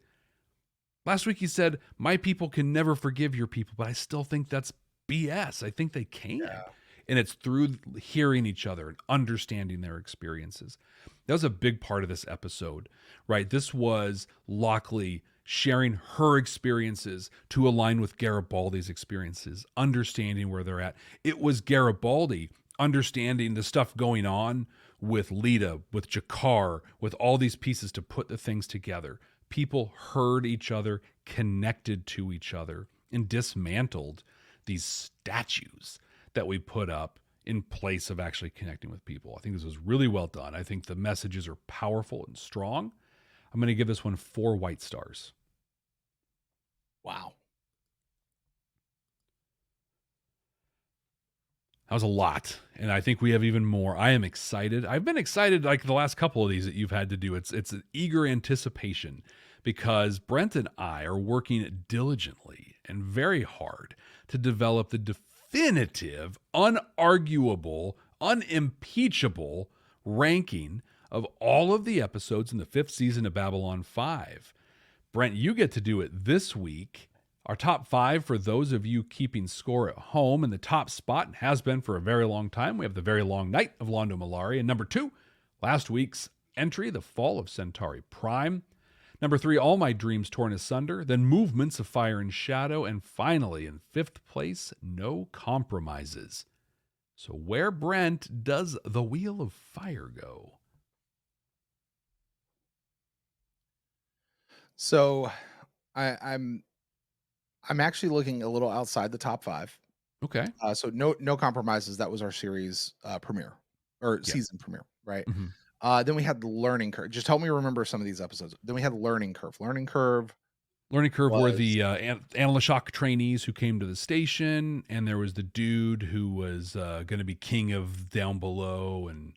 last week he said, my people can never forgive your people, but I still think that's BS. I think they can. Yeah. And it's through hearing each other and understanding their experiences. That was a big part of this episode, right? This was Lochley sharing her experiences to align with Garibaldi's experiences, understanding where they're at. It was Garibaldi understanding the stuff going on with Lita, with Jakar, with all these pieces to put the things together. People heard each other, connected to each other, and dismantled these statues that we put up in place of actually connecting with people. I think this was really well done. I think the messages are powerful and strong. I'm going to give this one 4 white stars. Wow. That was a lot. And I think we have even more. I am excited. I've been excited like the last couple of these that you've had to do. It's an eager anticipation because Brent and I are working diligently and very hard to develop the definitive, unarguable, unimpeachable ranking of all of the episodes in the 5th season of Babylon 5. Brent, you get to do it this week. Our top 5 for those of you keeping score at home, in the top spot, and has been for a very long time, we have The Very Long Night of Londo Mollari. And number 2, last week's entry, The Fall of Centauri Prime. Number 3, All My Dreams Torn Asunder. Then Movements of Fire and Shadow. And finally, in 5th place, No Compromises. So where, Brent, does the Wheel of Fire go? So I'm actually looking a little outside the top 5. Okay. So no compromises. That was our series premiere or season premiere, right? Mm-hmm. Then we had the Learning Curve. Just help me remember some of these episodes. Then we had Learning Curve. Learning Curve were the Analyshock trainees who came to the station, and there was the dude who was going to be king of Down Below, and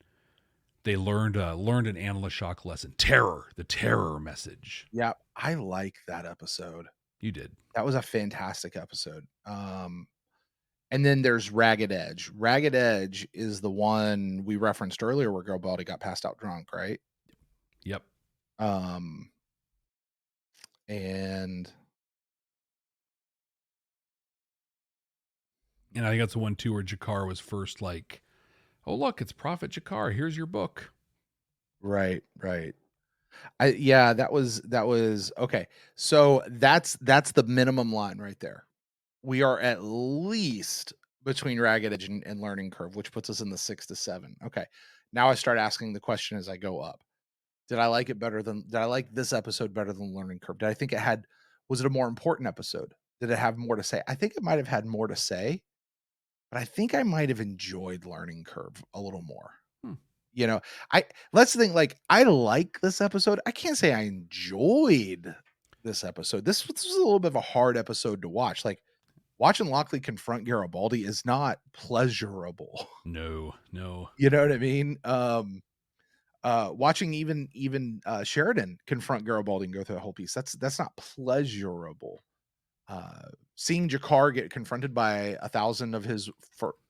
they learned an Analyshock lesson. The terror message. Yeah, I like that episode. You did. That was a fantastic episode. And then there's Ragged Edge. Ragged Edge is the one we referenced earlier where Garibaldi got passed out drunk, right? Yep. And I think that's the one too where Jakar was first like, oh look, it's Prophet Jakar. Here's your book. Right. That was okay. So that's the minimum line right there. We are at least between Ragged Edge and Learning Curve, which puts us in the 6 to 7. Okay. Now I start asking the question as I go up. Did I like this episode better than Learning Curve? Did I think was it a more important episode? Did it have more to say? I think it might have had more to say, but I think I might have enjoyed Learning Curve a little more. You know, let's think, like, I like this episode. I can't say I enjoyed this episode. This was a little bit of a hard episode to watch. Like, watching Lochley confront Garibaldi is not pleasurable. No. You know what I mean? Watching even Sheridan confront Garibaldi and go through the whole piece, that's not pleasurable. Seeing Jakar get confronted by 1,000 of his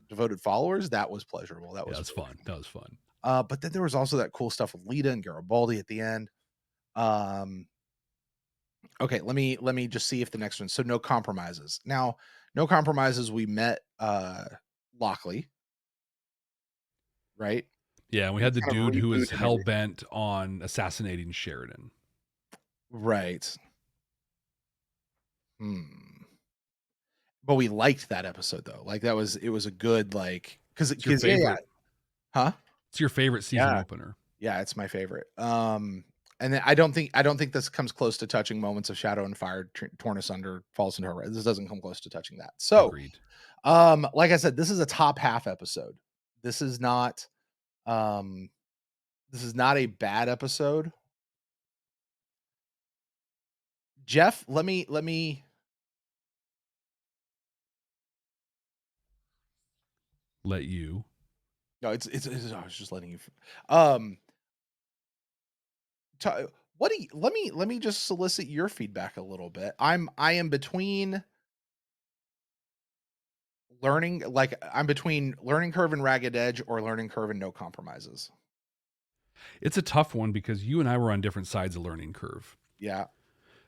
devoted followers, that was pleasurable. That was fun. That was fun. But then there was also that cool stuff with Lita and Garibaldi at the end. Okay, let me just see if the next one. So No Compromises. Now, No Compromises, we met Lochley, right? Yeah, and we had the dude who was hell-bent on assassinating Sheridan. Right. But we liked that episode though. Like it was a good, like, because huh? It's your favorite season opener. Yeah, it's my favorite. And then I don't think this comes close to touching Moments of Shadow and Fire, Torn Asunder, Falls into Her. This doesn't come close to touching that. So, agreed. Like I said, this is a top half episode. This is not a bad episode. Jeff, let me let you. No, it's I was just letting you. Um, what do you, let me just solicit your feedback a little bit. I am between I'm between Learning Curve and Ragged Edge or Learning Curve and No Compromises. It's a tough one because you and I were on different sides of Learning Curve. Yeah.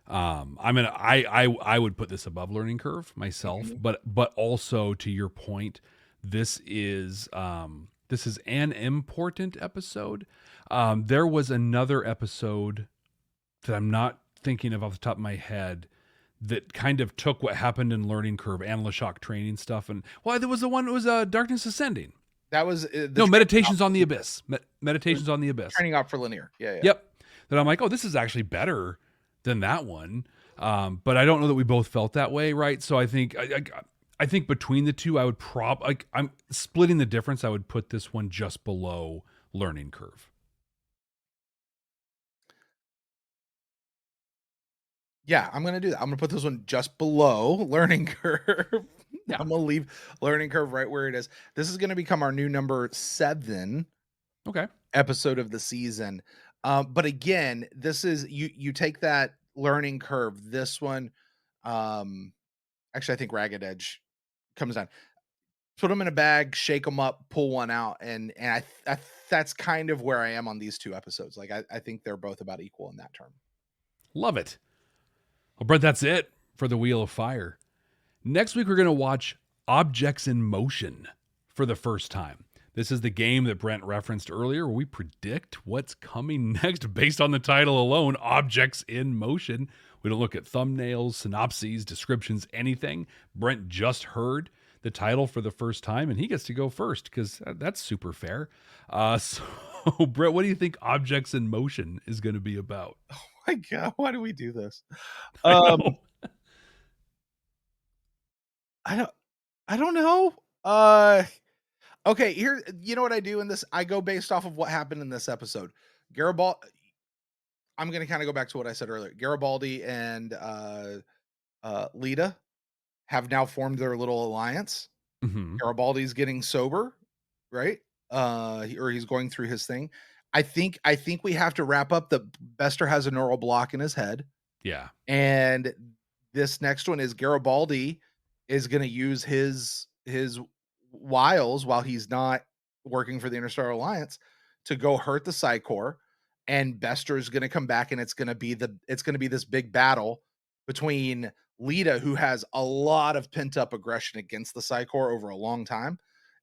I would put this above Learning Curve myself, Mhm. but also to your point, this is an important episode. There was another episode that I'm not thinking of off the top of my head that kind of took what happened in Learning Curve and LeShock training stuff, and there was the one that was Darkness Ascending. That was Meditations on the Abyss. Meditations on the Abyss. Training Op for Linear. Yeah. Yep. That I'm like, oh, this is actually better than that one. But I don't know that we both felt that way, right? So I think I think between the two, I would I'm splitting the difference. I would put this one just below Learning Curve. Yeah, I'm gonna do that. I'm gonna put this one just below Learning Curve. Yeah. I'm gonna leave Learning Curve right where it is. This is gonna become our new number 7 episode of the season. But again, this is you take that Learning Curve, this one. Actually, I think Ragged Edge comes down. Put them in a bag, shake them up, pull one out, and I that's kind of where I am on these two episodes. Like I think they're both about equal in that term. Love it. Well, Brent, that's it for the Wheel of Fire. Next week, we're going to watch Objects in Motion for the first time. This is the game that Brent referenced earlier where we predict what's coming next based on the title alone, Objects in Motion. We don't look at thumbnails, synopses, descriptions, anything. Brent just heard the title for the first time, and he gets to go first because that's super fair. So, Brent, what do you think Objects in Motion is going to be about? Oh my God, why do we do this? I know. I don't know. Okay, here, you know what I do in this? I go based off of what happened in this episode. Garibaldi, I'm going to kind of go back to what I said earlier. Garibaldi and Lita have now formed their little alliance. Mm-hmm. Garibaldi's getting sober, right? Or he's going through his thing. I think we have to wrap up that Bester has a neural block in his head. Yeah. And this next one is Garibaldi is going to use his wiles while he's not working for the Interstellar Alliance to go hurt the Psychor, and Bester is going to come back, and it's going to be this big battle between Lita, who has a lot of pent up aggression against the Psychor over a long time.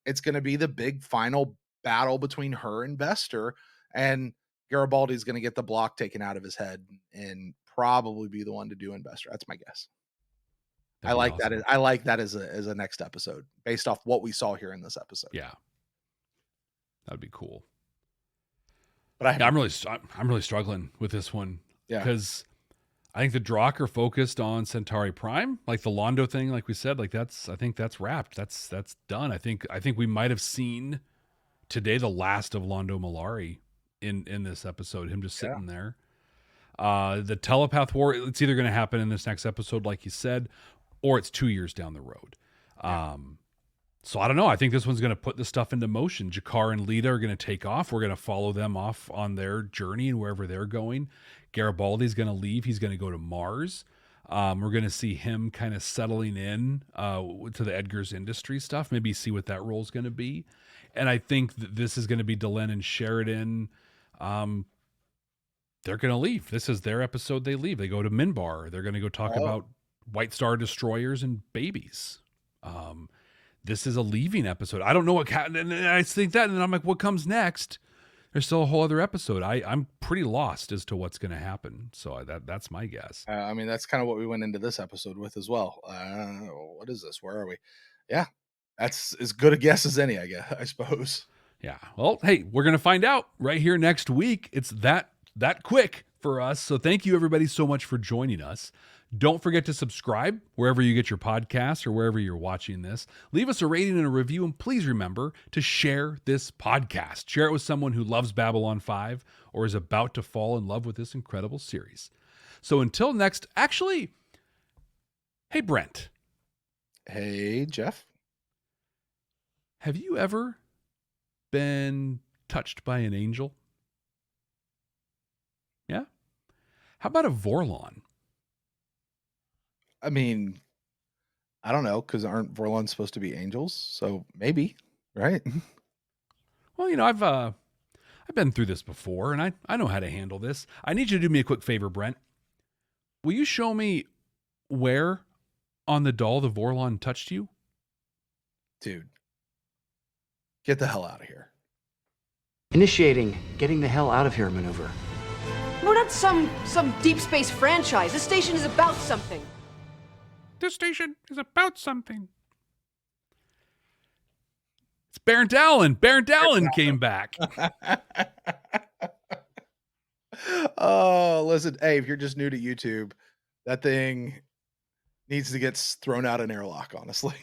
It's going to be the big final battle between her and Bester, and Garibaldi is going to get the block taken out of his head and probably be the one to do Bester. That's my guess. I like that. I like that as a next episode based off what we saw here in this episode. Yeah, that'd be cool. But I'm really struggling with this one because I think the Drakh are focused on Centauri Prime, like the Londo thing, like we said, I think that's wrapped. That's done. I think we might have seen today the last of Londo Mollari in this episode. Him just sitting there. The telepath war, it's either going to happen in this next episode, like you said, or it's 2 years down the road. So I don't know. I think this one's going to put the stuff into motion. Jakar and Lita are going to take off. We're going to follow them off on their journey and wherever they're going. Garibaldi's going to leave. He's going to go to Mars. We're going to see him kind of settling in to the Edgar's Industry stuff. Maybe see what that role is going to be. And I think that this is going to be Delenn and Sheridan. They're going to leave. This is their episode. They leave. They go to Minbar. They're going to go talk about White Star destroyers and babies. This is a leaving episode. I don't know what, and I think that, and I'm like, what comes next? There's still a whole other episode. I'm pretty lost as to what's going to happen. So that's my guess. I mean, that's kind of what we went into this episode with as well. What is this? Where are we? Yeah, that's as good a guess as any, I suppose. Yeah. Well, hey, we're going to find out right here next week. It's that quick for us. So thank you everybody so much for joining us. Don't forget to subscribe wherever you get your podcasts or wherever you're watching this. Leave us a rating and a review, and please remember to share this podcast. Share it with someone who loves Babylon 5 or is about to fall in love with this incredible series. So until next, actually, hey, Brent. Hey, Jeff. Have you ever been touched by an angel? Yeah. How about a Vorlon? I mean, I don't know, because aren't Vorlons supposed to be angels? So maybe, right? Well, I've been through this before, and I know how to handle this. I need you to do me a quick favor, Brent. Will you show me where on the doll the Vorlon touched you? Dude, get the hell out of here. Initiating getting the hell out of here maneuver. We're not some deep space franchise. This station is about something. This station is about something. It's Barrent Allen. Barrent Allen came back. Oh, listen, hey, if you're just new to YouTube, that thing needs to get thrown out an airlock, honestly.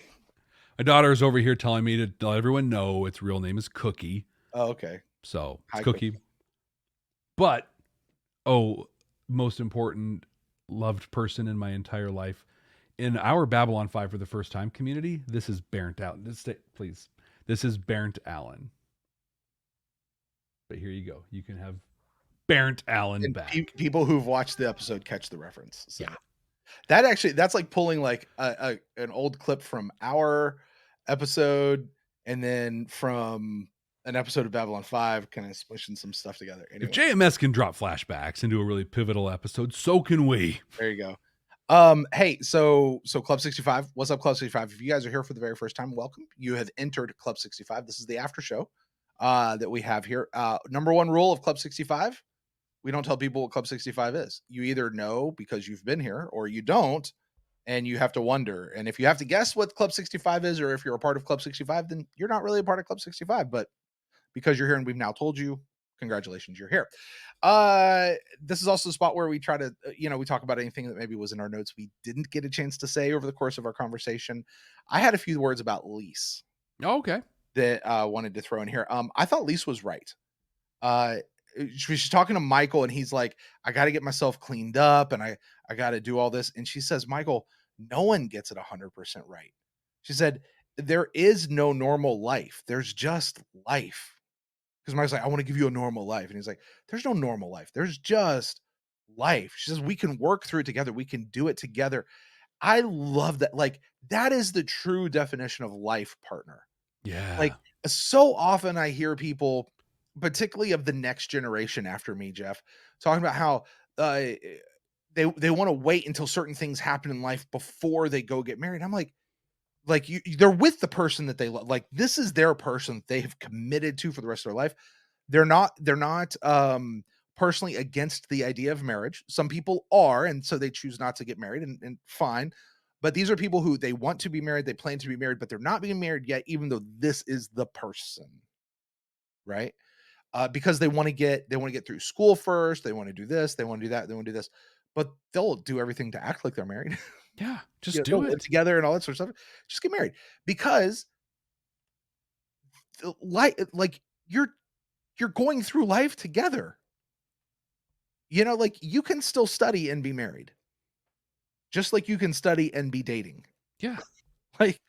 My daughter is over here telling me to let everyone know its real name is Cookie. Oh, okay. So it's Hi, Cookie. But, most important, loved person in my entire life. In our Babylon 5 for the first time community, this is Barrent Allen. Please. This is Barrent Allen. But here you go. You can have Barrent Allen And back. people who've watched the episode catch the reference. So. Yeah. That's like pulling like an old clip from our episode and then from an episode of Babylon 5, kind of smushing some stuff together. Anyway. If JMS can drop flashbacks into a really pivotal episode, so can we. There you go. Hey, so Club 65, what's up, Club 65? If you guys are here for the very first time, welcome. You have entered Club 65. This is the after show that we have here. Number one rule of Club 65: we don't tell people what Club 65 is. You either know because you've been here, or you don't, and you have to wonder. And if you have to guess what Club 65 is, or if you're a part of Club 65, then you're not really a part of Club 65. But because you're here and we've now told you, congratulations, you're here. This is also the spot where we try to, we talk about anything that maybe was in our notes we didn't get a chance to say over the course of our conversation. I had a few words about Lise. Oh, okay. That I wanted to throw in here. I thought Lise was right. She's talking to Michael and he's like, I got to get myself cleaned up and I got to do all this. And she says, Michael, no one gets it 100% right. She said, there is no normal life. There's just life. Because Mike's like, I want to give you a normal life. And he's like, there's no normal life. There's just life. She says, we can work through it together. We can do it together. I love that. Like, that is the true definition of life partner. Yeah. Like, so often I hear people, particularly of the next generation after me, Jeff, talking about how they want to wait until certain things happen in life before they go get married. I'm like they're with the person that they love. Like, this is their person they have committed to for the rest of their life. They're not personally against the idea of marriage. Some people are, and so they choose not to get married, and fine. But these are people who they want to be married, they plan to be married, but they're not being married yet, even though this is the person, right? Because they want to get through school first. They want to do this. They want to do that. They want to do this. But they'll do everything to act like they're married. Yeah, just do it together and all that sort of stuff. Just get married, because like you're going through life together. Like, you can still study and be married, just like you can study and be dating. Yeah. Like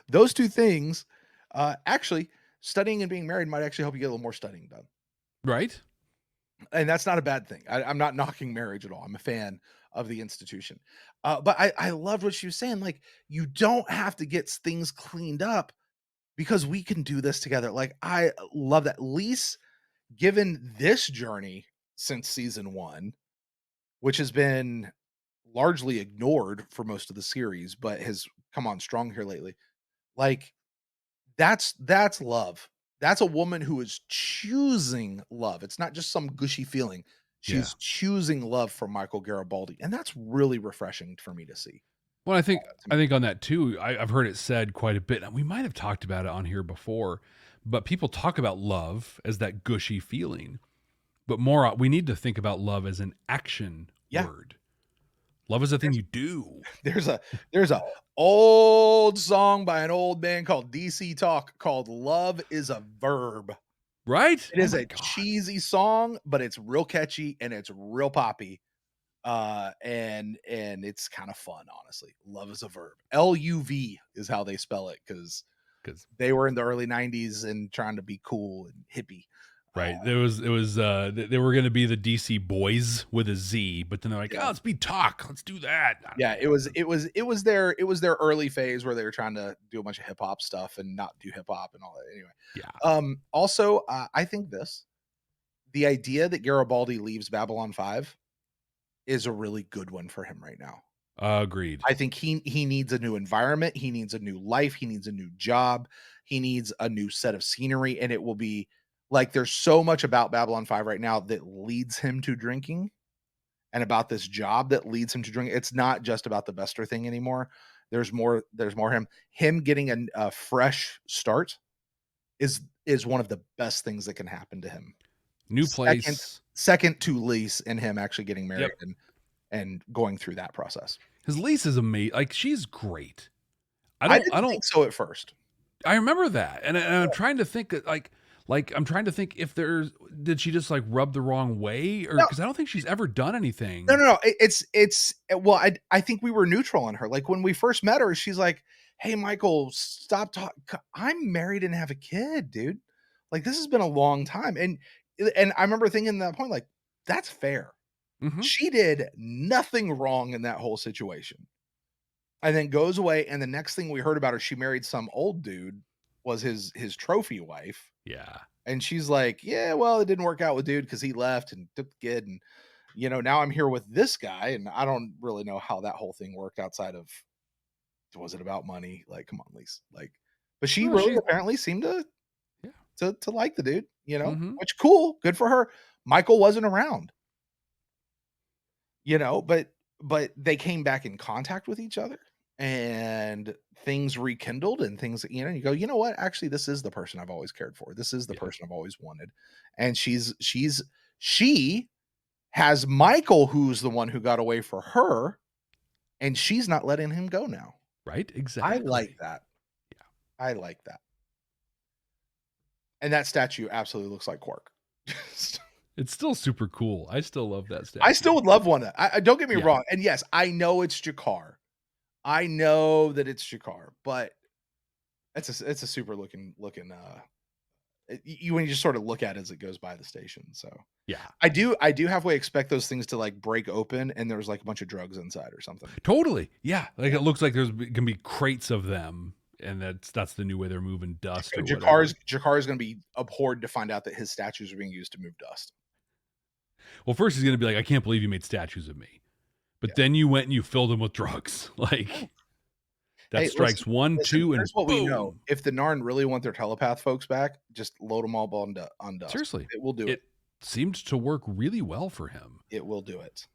those two things, actually, studying and being married might actually help you get a little more studying done. Right. And that's not a bad thing. I'm not knocking marriage at all. I'm a fan of the institution. But I loved what she was saying. Like, you don't have to get things cleaned up because we can do this together. Like, I love that. Lise, given this journey since season 1, which has been largely ignored for most of the series, but has come on strong here lately. Like, that's love. That's a woman who is choosing love. It's not just some gushy feeling. She's choosing love for Michael Garibaldi. And that's really refreshing for me to see. Well, I think on that too, I've heard it said quite a bit, and we might have talked about it on here before, but people talk about love as that gushy feeling. But more, we need to think about love as an action word. Love is a thing you do. There's a old song by an old man called DC Talk called "Love is a Verb." Right? It is a cheesy song, but it's real catchy and it's real poppy. And it's kind of fun, honestly. Love is a verb. LUV is how they spell it, because because they were in the early 90s and trying to be cool and hippie. Right. They were going to be the DC Boys with a Z, but then they're like, oh, let's be Talk. Let's do that. Yeah, it was their early phase where they were trying to do a bunch of hip hop stuff and not do hip hop and all that. Anyway. Yeah. Also, I think the idea that Garibaldi leaves Babylon 5 is a really good one for him right now. Agreed. I think he needs a new environment. He needs a new life. He needs a new job. He needs a new set of scenery. And it will be like, there's so much about Babylon 5 right now that leads him to drinking and about this job that leads him to drink. It's not just about the Bester thing anymore. There's more him getting a fresh start is one of the best things that can happen to him. New place. Second to Lise and him actually getting married and going through that process. His Lise is amazing. Like, she's great. I don't think so at first. I remember that. And I'm trying to think I'm trying to think if did she just like rub the wrong way, or because I don't think she's ever done anything. No. Well, I think we were neutral on her. Like when we first met her, she's like, "Hey, Michael, stop talking. I'm married and have a kid, dude. Like this has been a long time." And I remember thinking at that point, like, that's fair. Mm-hmm. She did nothing wrong in that whole situation. And then goes away, and the next thing we heard about her, she married some old dude, was his trophy wife. Yeah. And she's like, yeah, well, it didn't work out with dude because he left and took the kid. And, now I'm here with this guy. And I don't really know how that whole thing worked outside of, was it about money? Like, come on, Lise. Like, but she apparently seemed to like the dude, which cool. Good for her. Michael wasn't around, but they came back in contact with each other. And things rekindled and things, you go, you know what? Actually, this is the person I've always cared for. This is the person I've always wanted. And she has Michael, who's the one who got away for her, and she's not letting him go now. Right? Exactly. I like that. Yeah. I like that. And that statue absolutely looks like Quark. It's still super cool. I still love that statue. I still would love one. I don't get me wrong. And yes, I know it's Jakar. I know that it's Jakar, but it's a super looking when you just sort of look at it as it goes by the station. So yeah, I do halfway expect those things to like break open and there's like a bunch of drugs inside or something. Totally. Yeah. Like it looks like there's gonna be crates of them, and that's the new way they're moving dust. Jakar is going to be abhorred to find out that his statues are being used to move dust. Well, first he's going to be like, I can't believe you made statues of me. But then you went and you filled them with drugs. Like that strikes one, two, and here's what boom. We know. If the Narn really want their telepath folks back, just load them all on dust. Seriously. It will do it. It seemed to work really well for him. It will do it.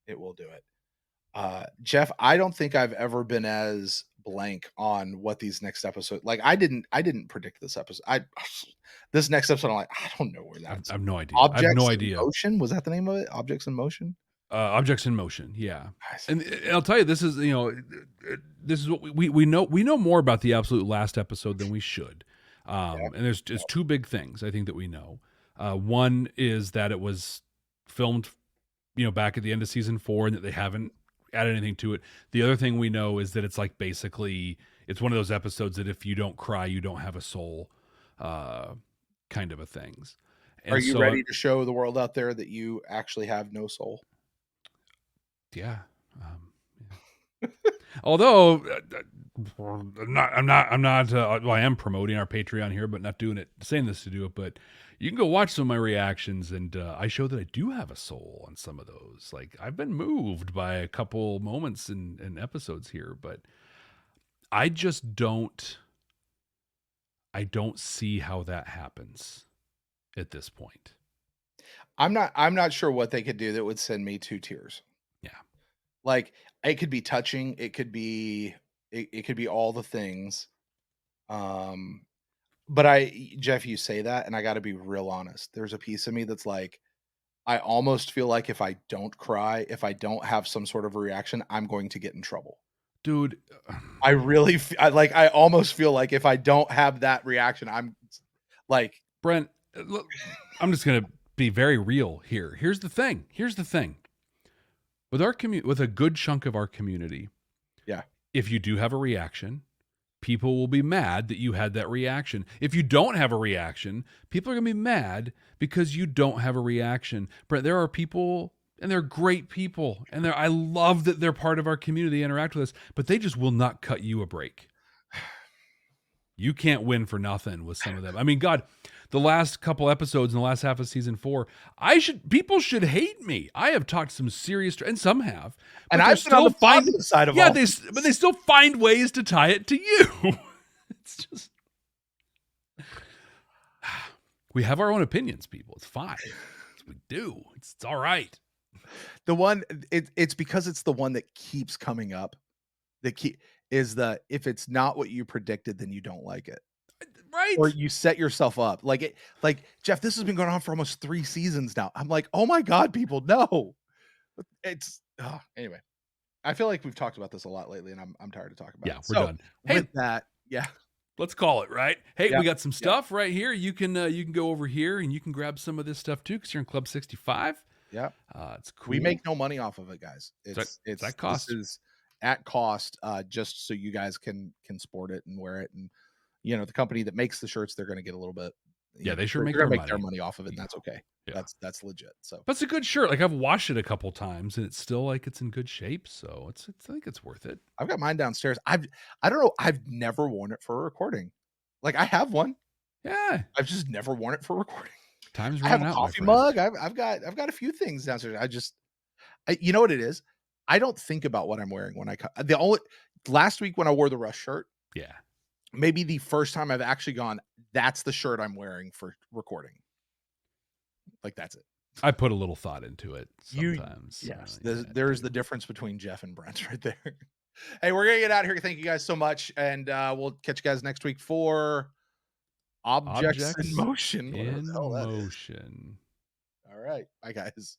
It will do it. Jeff, I don't think I've ever been as blank on what these next episodes, like I didn't predict this episode. This next episode, I'm like, I don't know where that's. I have no idea. Objects I have no in idea. Motion, was that the name of it? Objects in Motion. Objects in Motion, yeah. And I'll tell you, this is what we know more about the absolute last episode than we should. And there's two big things I think that we know. One is that it was filmed, back at the end of season 4, and that they haven't added anything to it. The other thing we know is that it's like basically it's one of those episodes that if you don't cry, you don't have a soul, kind of a things. And are you ready to show the world out there that you actually have no soul? Yeah. Although I'm not. Well, I am promoting our Patreon here, but not saying this to do it. But you can go watch some of my reactions, and I show that I do have a soul on some of those. Like I've been moved by a couple moments in episodes here, but I just don't. I don't see how that happens at this point. I'm not sure what they could do that would send me to tears. Yeah. Like it could be touching, it could be all the things. But Jeff, you say that and I got to be real honest. There's a piece of me that's like, I almost feel like if I don't cry, if I don't have some sort of reaction, I'm going to get in trouble. Dude, I really I almost feel like if I don't have that reaction, I'm like, Brent, look, I'm just going to be very real here. Here's the thing. With our with a good chunk of our community. Yeah. If you do have a reaction, people will be mad that you had that reaction. If you don't have a reaction, people are going to be mad because you don't have a reaction. Brent, there are people, and they're great people, and I love that they're part of our community, interact with us, but they just will not cut you a break. You can't win for nothing with some of them. I mean, God, the last couple episodes in the last half of season 4, people should hate me. I have talked some serious, and some have, and I've been on the positive side of all. But they still find ways to tie it to you. It's just, we have our own opinions, people. It's fine. We do. It's all right. The one, it's because it's the one that keeps coming up. If it's not what you predicted, then you don't like it. Right. Or you set yourself up. Like Jeff, this has been going on for almost 3 seasons now. I'm like, oh my God, people, no. Anyway. I feel like we've talked about this a lot lately, and I'm tired of talking about it. Yeah, we're done. With that, yeah. Let's call it, right? Hey, we got some stuff right here. You can go over here and you can grab some of this stuff too, because you're in Club 65. Yeah. It's cool. We make no money off of it, guys. It's at cost. This is at cost, just so you guys can sport it and wear it. And the company that makes the shirts, they're going to get a little bit. They sure make their money off of it, and that's okay. Yeah. That's legit. So that's a good shirt. Like, I've washed it a couple times, and it's still like it's in good shape. So I think it's worth it. I've got mine downstairs. I don't know. I've never worn it for a recording. Like, I have one. Yeah. I've just never worn it for recording. Time's running out. I have a coffee mug. I've got a few things downstairs. You know what it is? I don't think about what I'm wearing when last week when I wore the Rush shirt. Yeah. Maybe the first time I've actually gone, that's the shirt I'm wearing for recording. Like, that's it. I put a little thought into it sometimes. Yes. There's the difference between Jeff and Brent right there. Hey, we're going to get out of here. Thank you guys so much. And we'll catch you guys next week for Objects in Motion. In Motion. All right. Bye, guys.